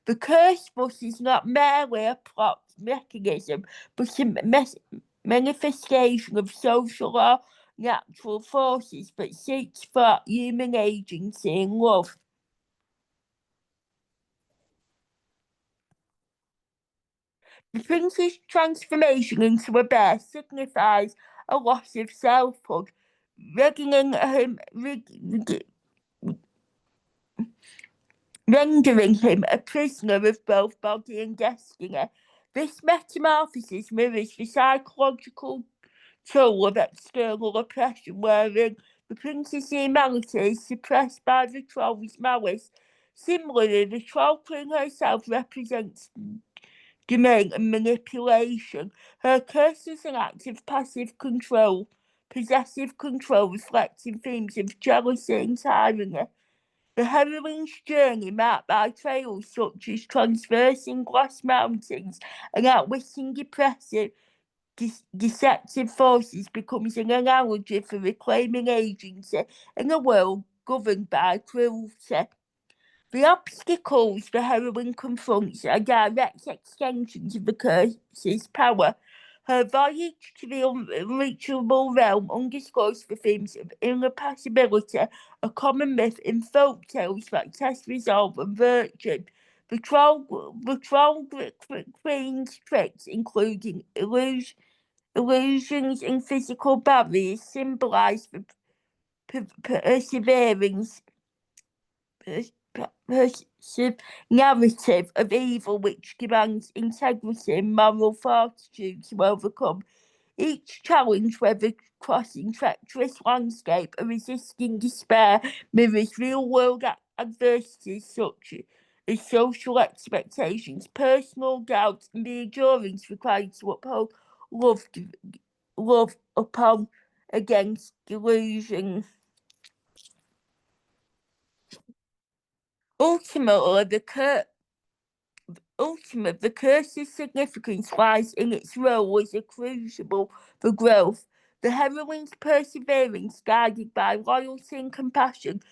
The curse bus is not merely a plot mechanism, but a manifestation of social or natural forces that seeks for human agency and love. The prince's transformation into a bear signifies a loss of selfhood, rendering him a prisoner of both body and destiny. This metamorphosis mirrors the psychological toll of external oppression, wherein the prince's humanity is suppressed by the troll's malice. Similarly, the troll queen herself represents domain and manipulation. Her curse is an act of passive control, possessive control, reflecting themes of jealousy and tyranny. The heroine's journey, marked by trails such as traversing glass mountains and outwitting deceptive forces, becomes an analogy for reclaiming agency in a world governed by cruelty. The obstacles the heroine confronts are direct extensions of the curse's power. Her voyage to the unreachable realm underscores the themes of irrepressibility, a common myth in folk tales that test resolve and virtue. The troll queen's tricks, including illusions and physical barriers, symbolise the perseverance narrative of evil, which demands integrity and moral fortitude to overcome. Each challenge, whether crossing treacherous landscape or resisting despair, mirrors real-world adversities such as social expectations, personal doubts, and the endurance required to uphold love upon against delusion. Ultimately, the curse's significance lies in its role as a crucible for growth. The heroine's perseverance, guided by loyalty and compassion,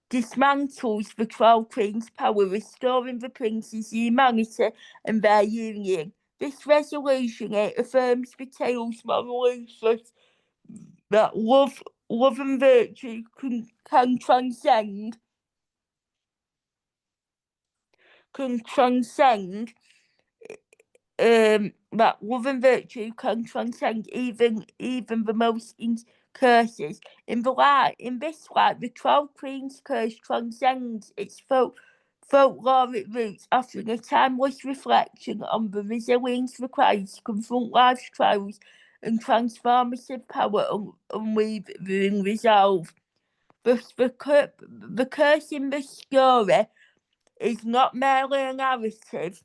dismantles the Troll Queen's power, restoring the prince's humanity and their union. This resolution affirms the tale's moral ethos that love and virtue can transcend that love and virtue can transcend even the most curses. In this light, the Troll Queen's curse transcends its folkloric roots, offering a timeless reflection on the resilience required to confront life's trials and transformative power unwavering resolve. The curse in the story is not merely a narrative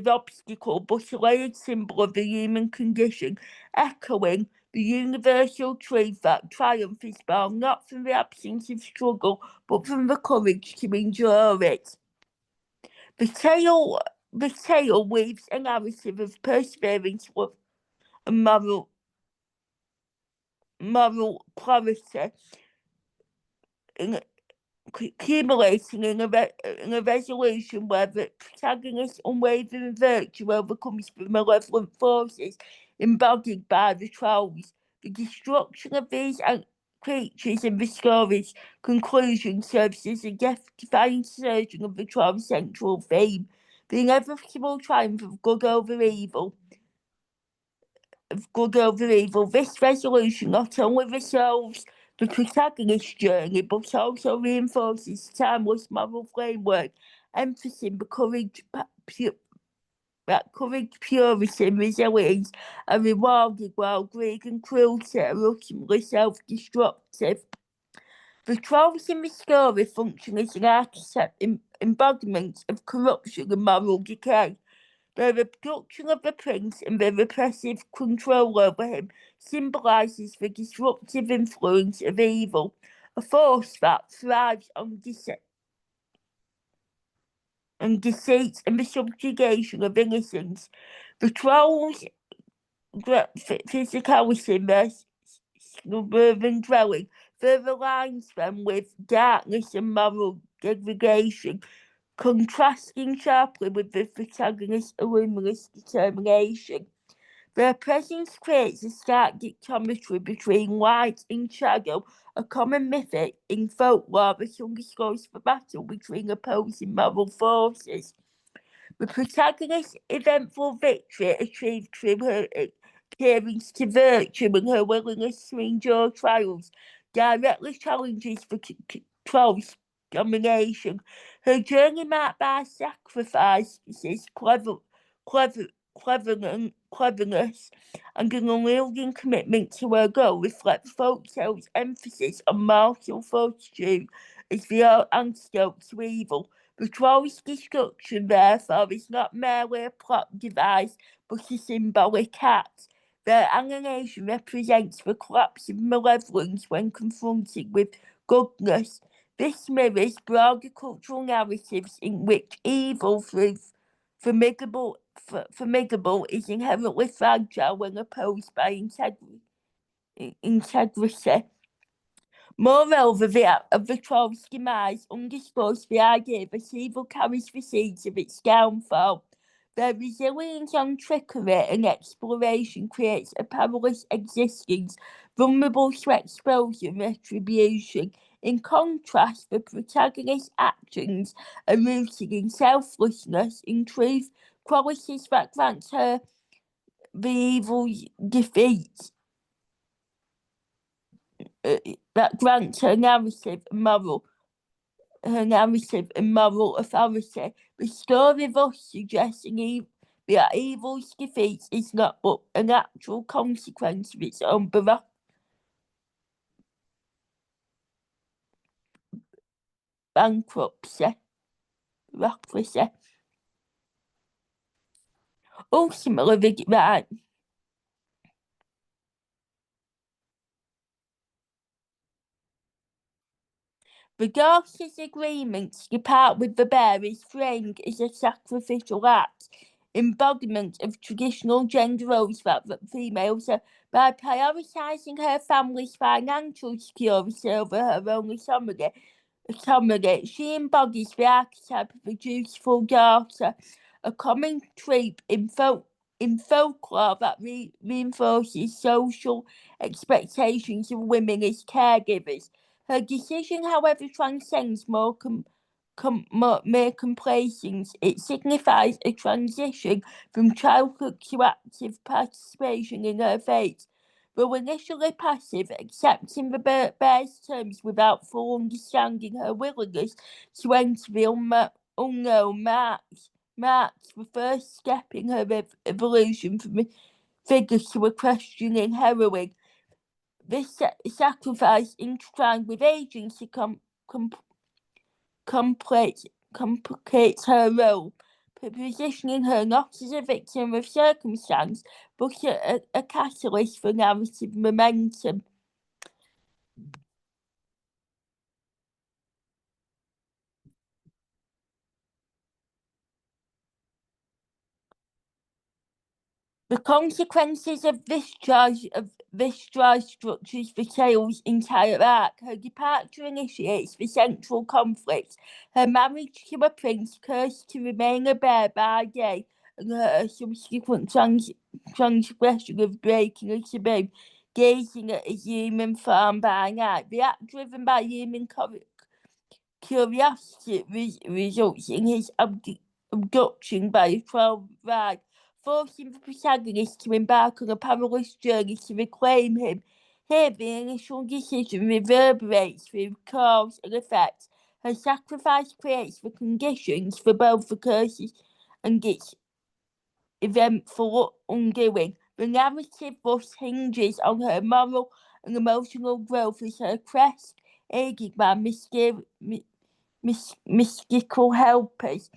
obstacle, but a layered symbol of the human condition, echoing the universal truth that triumph is born not from the absence of struggle, but from the courage to endure it. The tale weaves a narrative of perseverance, love, and moral clarity, accumulating in a resolution where the protagonist's unwavering virtue overcomes the malevolent forces embodied by the trolls. The destruction of these creatures in the story's conclusion serves as a death-defying surgeon of the troll's central theme, the inevitable triumph of good over evil. This resolution not only resolves the protagonist's journey, but also reinforces timeless moral framework, emphasizing the courage, purity, and resilience are rewarded, while greed and cruelty are ultimately self-destructive. The trolls in the story function as an archetype embodiment of corruption and moral decay. The abduction of the prince and the repressive control over him symbolises the disruptive influence of evil, a force that thrives on deceit and the subjugation of innocence. The trolls' physicality in their suburban dwelling further aligns them with darkness and moral degradation. contrasting sharply with the protagonist's luminous determination. Their presence creates a stark dichotomy between light and shadow, a common mythic in folklore that underscores the battle between opposing moral forces. The protagonist's eventful victory, achieved through her adherence to virtue and her willingness to endure trials, directly challenges the control's domination. Her journey marked by sacrifices, cleverness, and an unyielding commitment to her goal reflects folktale's emphasis on martial fortitude as the antidote to evil. The troll's destruction, therefore, is not merely a plot device, but a symbolic act. Their annihilation represents the collapse of malevolence when confronted with goodness. This mirrors broader cultural narratives in which evil, through formidable, is inherently fragile when opposed by integrity. Moreover, the troll's demise underscores the idea that evil carries the seeds of its downfall. Their resilience on trickery and exploration creates a powerless existence, vulnerable to exposure and retribution. In contrast, the protagonist's actions are rooted in selflessness, in truth, qualities that grant her the evil defeat. That grants her narrative and moral authority. The story thus suggesting that evil's defeat is not but a natural consequence of its own bureaucracy. Ultimately, the daughter's agreement to depart with the bear is framed as a sacrificial act, embodiment of traditional gender roles that females are, by prioritising her family's financial security over her own autonomy. She embodies the archetype of a dutiful daughter, a common trope in folklore that reinforces social expectations of women as caregivers. Her decision, however, transcends mere complaisance. It signifies a transition from childhood to active participation in her fate. Though initially passive, accepting the bear's terms without full understanding her willingness to enter the unknown marks the first step in her evolution from a figure to a questioning heroine. This sacrifice, intertwined with agency, complicates her role, positioning her not as a victim of circumstance, but a catalyst for narrative momentum. The consequences of this charge structures the tale's entire arc. Her departure initiates the central conflict. Her marriage to a prince cursed to remain a bear by day, and her subsequent transgression of breaking a taboo, gazing at a human form by night. The act, driven by human curiosity, results in his abduction by a troll ride, forcing the protagonist to embark on a perilous journey to reclaim him. Here, the initial decision reverberates through cause and effect. Her sacrifice creates the conditions for both the curses and its eventful undoing. The narrative thus hinges on her moral and emotional growth as her quest, aided by mystical helpers,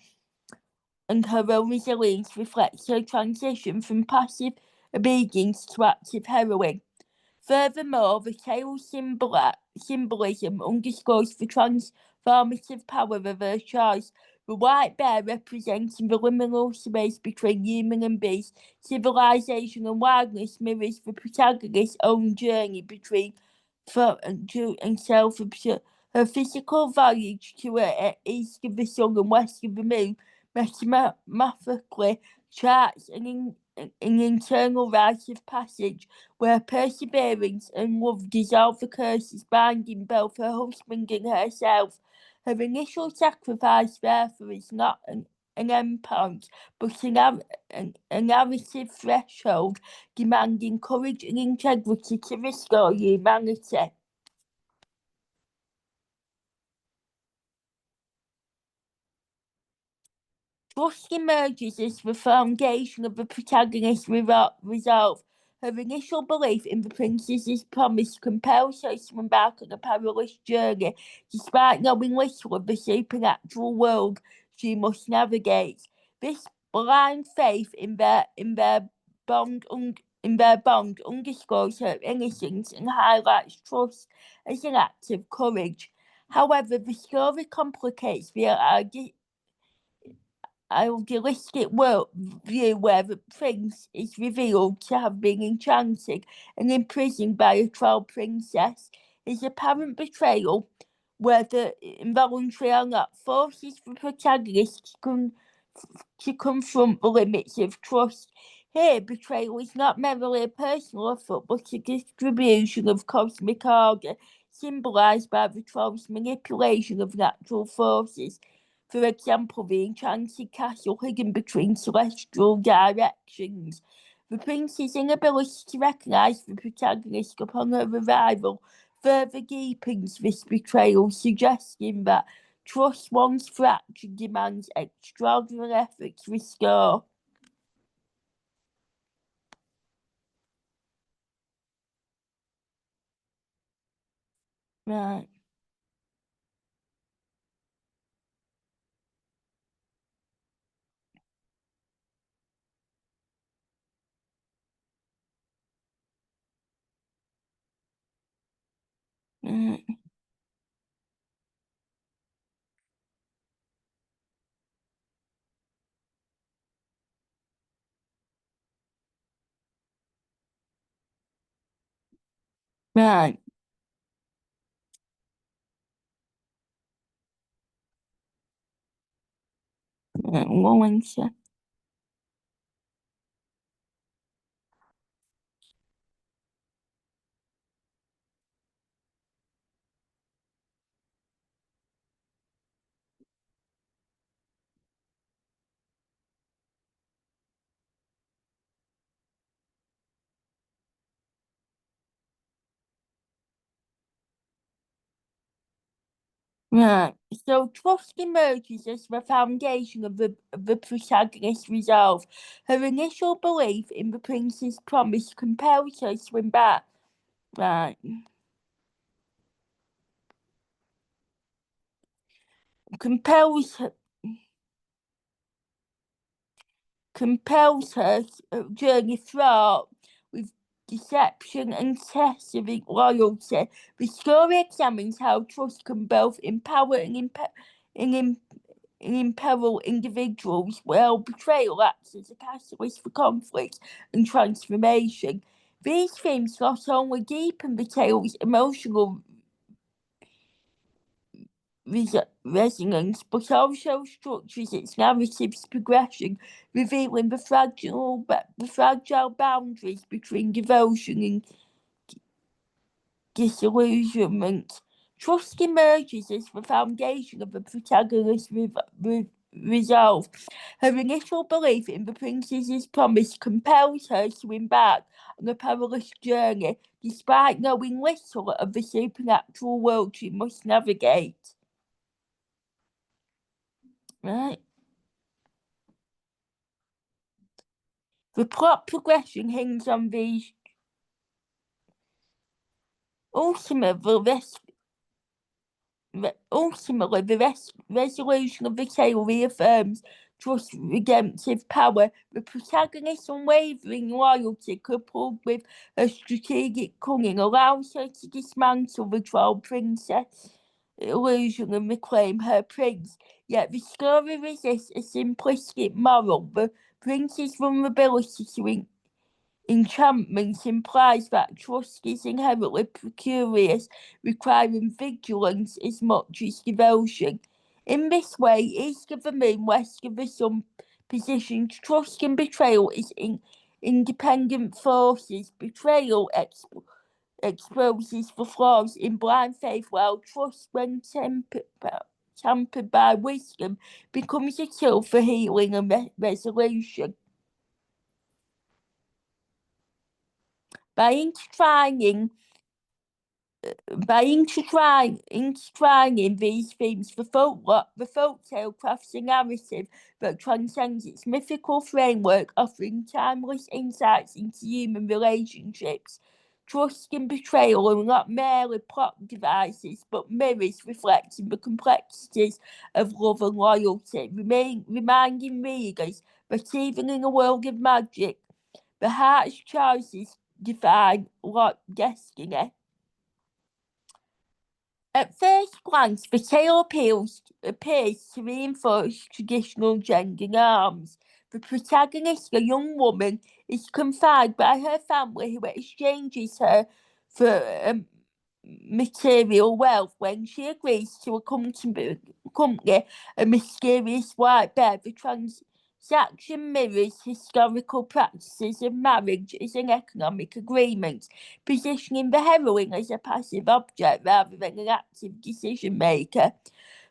and her own resilience reflects her transition from passive obedience to active heroine. Furthermore, the tale's symbolism underscores the transformative power of her choice. The white bear, representing the liminal space between human and beast, civilization and wildness, mirrors the protagonist's own journey between thought and self Her physical voyage to east of the sun and west of the moon mathematically charts an internal rite of passage where perseverance and love dissolve the curses binding both her husband and herself. Her initial sacrifice, therefore, is not an endpoint, but a narrative threshold demanding courage and integrity to restore humanity. Trust emerges as the foundation of the protagonist's resolve. Her initial belief in the princess's promise compels her to embark on a perilous journey, despite knowing little of the supernatural world she must navigate. This blind faith in their bond underscores her innocence and highlights trust as an act of courage. However, the story complicates the idealistic view where the prince is revealed to have been enchanted and imprisoned by a troll princess. His apparent betrayal, whether involuntary or not, forces the protagonist to confront the limits of trust. Here, betrayal is not merely a personal effort, but a distribution of cosmic order, symbolised by the troll's manipulation of natural forces. For example, the enchanted castle hidden between celestial directions. The prince's inability to recognise the protagonist upon her arrival further deepens this betrayal, suggesting that trust once fractured demands extraordinary effort to restore. Right. Right. Right. Right. Right. So trust emerges as the foundation of the protagonist's resolve. Her initial belief in the prince's promise compels her to embark. Right. Compels her, compels her journey fraught with deception and tests of loyalty. The story examines how trust can both empower and imperil individuals, while betrayal acts as a catalyst for conflict and transformation. These themes not only deepen the tale's emotional resonance, but also structures its narrative's progression, revealing the fragile boundaries between devotion and disillusionment. Trust emerges as the foundation of the protagonist's resolve. Her initial belief in the princess's promise compels her to embark on a perilous journey, despite knowing little of the supernatural world she must navigate. Right? The plot progression hinges on these. Ultimately, the resolution of the tale reaffirms trust's redemptive power. The protagonist's unwavering loyalty, coupled with her strategic cunning, allows her to dismantle the troll princess illusion and reclaim her prince. Yet the story resists a simplistic moral. The prince's vulnerability to enchantment implies that trust is inherently precarious, requiring vigilance as much as devotion. In this way, east of the moon, west of the sun positions trust and betrayal as independent forces. Betrayal exposes the flaws in blind faith, while trust, when tempered by wisdom, becomes a tool for healing and resolution. By intertwining these themes, the folktale crafts a narrative that transcends its mythical framework, offering timeless insights into human relationships. Trust and betrayal are not merely plot devices, but mirrors reflecting the complexities of love and loyalty, reminding readers that even in a world of magic, the heart's choices define destiny. At first glance, the tale appears to reinforce traditional gender norms. The protagonist, a young woman, is confined by her family, who exchanges her for material wealth. When she agrees to accompany a mysterious white bear, the transaction mirrors historical practices of marriage as an economic agreement, positioning the heroine as a passive object rather than an active decision maker.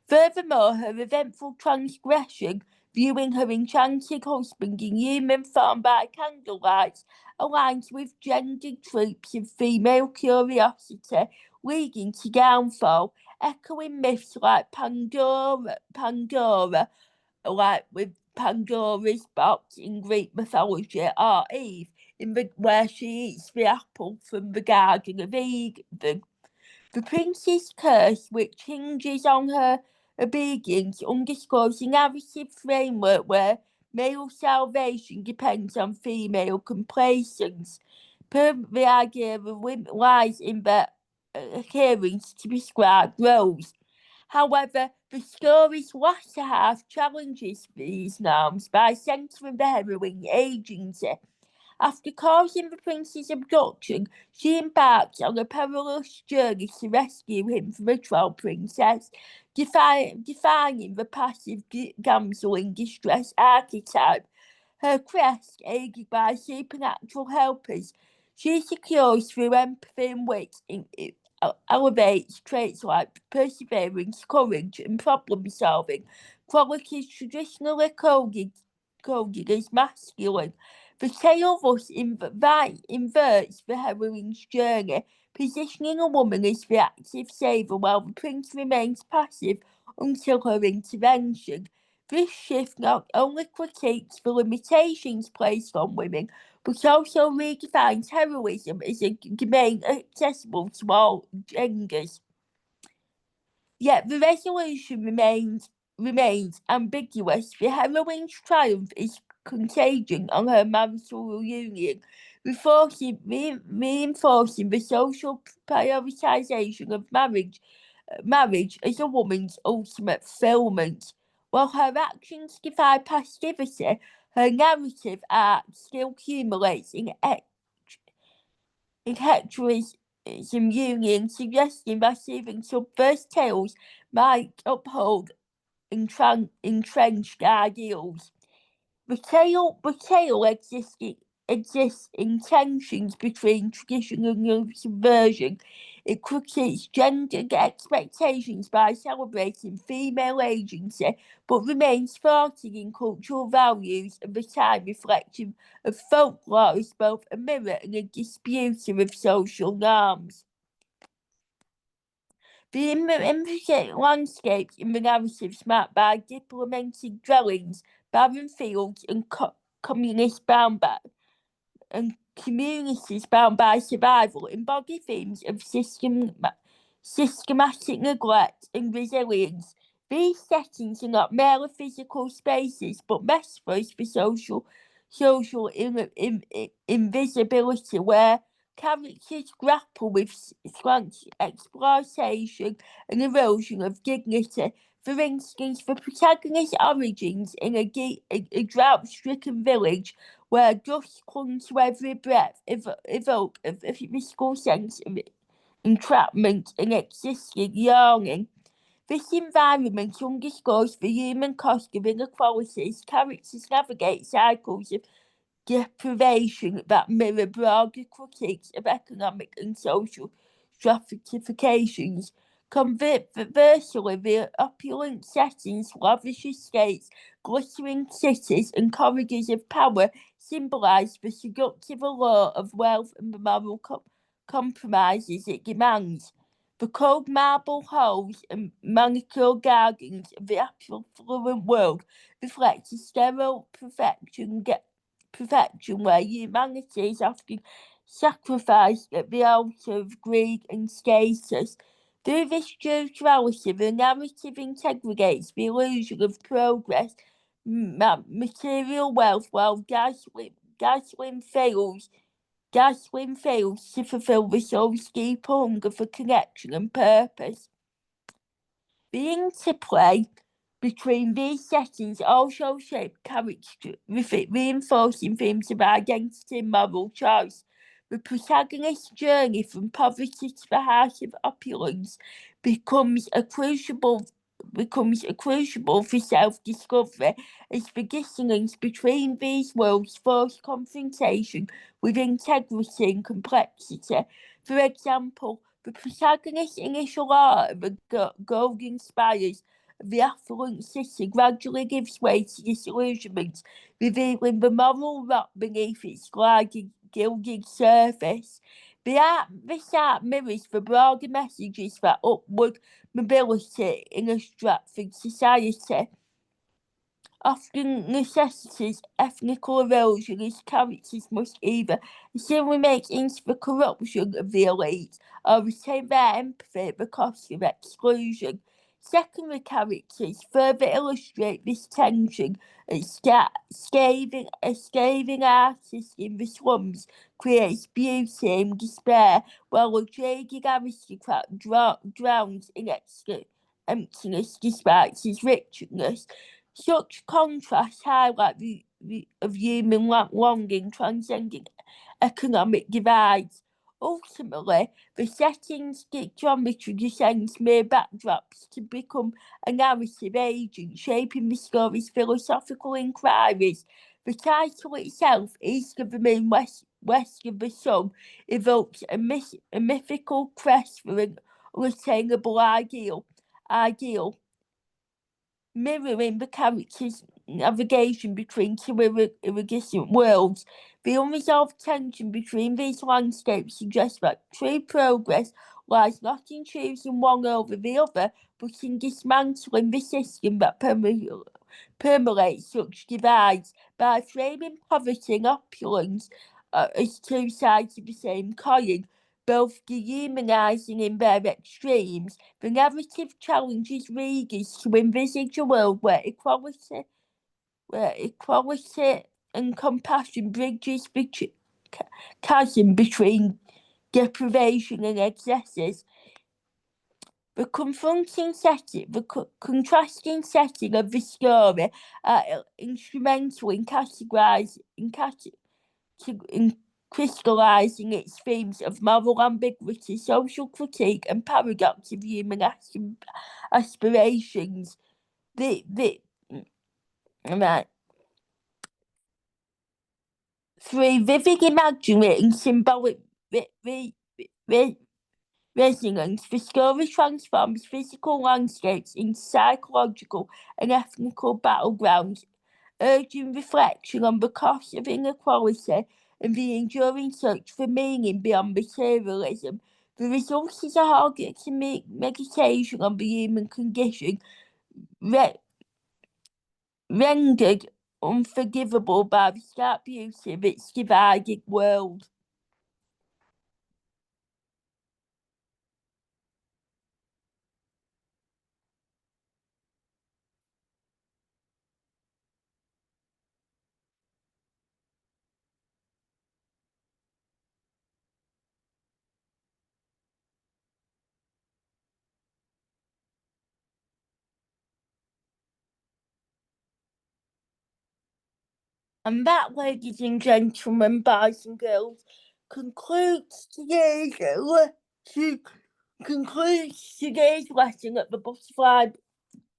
Furthermore, her eventful transgression, viewing her enchanted husband in human form by candlelight, aligns with gendered tropes of female curiosity, leading to downfall, echoing myths like Pandora, like with Pandora's box in Greek mythology, or Eve, where she eats the apple from the Garden of Eden. The prince's curse, which hinges on her obedience, underscores a narrative framework where male salvation depends on female complacence. The idea of women lies in their adherence to prescribed roles. However, the story's latter half challenges these norms by centering the heroine's agency. After causing the prince's abduction, she embarks on a perilous journey to rescue him from a troll princess, defining the passive damsel in distress archetype. Her quest, aided by supernatural helpers, she secures through empathy and wit, elevates traits like perseverance, courage, and problem solving, qualities traditionally coded as masculine. The tale thus inverts the heroine's journey, positioning a woman as the active saver while the prince remains passive until her intervention. This shift not only critiques the limitations placed on women, but also redefines heroism as a domain accessible to all genders. Yet the resolution remains ambiguous. The heroine's triumph is contagion on her marital union, reinforcing the social prioritisation of marriage as a woman's ultimate fulfillment. While her actions defy passivity, her narrative arc still accumulates in heteroism union, suggesting that even subversive tales might uphold entrenched ideals. The tale exists in tensions between tradition and subversion. It critiques gendered expectations by celebrating female agency, but remains thwarted in cultural values of the time, reflective of folklore as both a mirror and a disputer of social norms. The intricate landscapes in the narratives marked by diplomatic dwellings, barren fields, and communities bound by survival embody themes of systematic neglect and resilience. These settings are not merely physical spaces, but metaphors for social invisibility, where characters grapple with exploitation and erosion of dignity. For instance, the protagonist's origins in a drought-stricken village where dust clung to every breath evoke a physical sense of entrapment and existing yearning. This environment underscores the human cost of inequalities. Characters navigate cycles of deprivation that mirror broader critiques of economic and social stratifications. Conversely, the opulent settings, lavish estates, glittering cities, and corridors of power symbolise the seductive allure of wealth and the moral compromises it demands. The cold marble halls and manicured gardens of the affluent world reflect a sterile perfection where humanity is often sacrificed at the altar of greed and status. Through this duality, the narrative integrates the illusion of progress, material wealth, while dazzling fails to fulfill the soul's deeper hunger for connection and purpose. The interplay between these settings also shape character, reinforcing themes of identity and moral choice. The protagonist's journey from poverty to the heart of opulence becomes a crucible for self-discovery as the dissonance between these worlds force confrontation with integrity and complexity. For example, the protagonist's initial art of the golden spires of the affluent city gradually gives way to disillusionment, revealing the moral rot beneath its gilded surface. This art mirrors the broader messages that upward mobility in a Stratford society often necessitates ethnical erosion, as characters must either assimilate into the corruption of the elite or retain their empathy at the cost of exclusion. Secondary characters further illustrate this tension. A scathing artist in the slums creates beauty in despair, while a jaded aristocrat drowns in emptiness despite his richness. Such contrasts highlight the of human longing transcending economic divides. Ultimately, the setting's geometry descends mere backdrops to become a narrative agent, shaping the story's philosophical inquiries. The title itself, East of the Moon, West of the Sun, evokes a mythical quest for an unattainable ideal mirroring the character's navigation between two iridescent worlds. The unresolved tension between these landscapes suggests that true progress lies not in choosing one over the other, but in dismantling the system that permeates such divides. By framing poverty and opulence as two sides of the same coin, both dehumanising in their extremes, the narrative challenges readers to envisage a world where equality and compassion bridges the chasm between deprivation and excesses. The contrasting setting of the story are instrumental in crystallising its themes of moral ambiguity, social critique, and paradox of human aspirations. Right. 3. Vivid imagery and symbolic resonance. The story transforms physical landscapes into psychological and ethnical battlegrounds, urging reflection on the cost of inequality and the enduring search for meaning beyond materialism. The result is a heartbreaking meditation on the human condition, rendered unforgivable by the stark beauty of its divided world. And that, ladies and gentlemen, boys and girls, concludes today's lesson at the Butterfly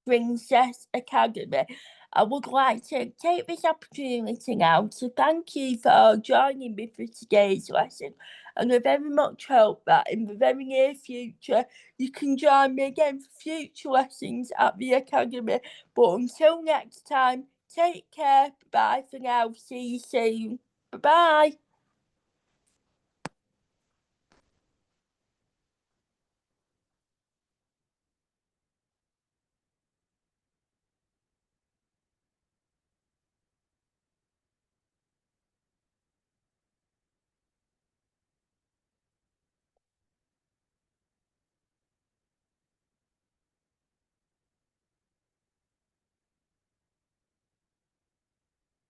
Princess Academy. I would like to take this opportunity now to thank you for joining me for today's lesson, and I very much hope that in the very near future you can join me again for future lessons at the Academy. But until next time, take care. Bye for now. See you soon. Bye-bye.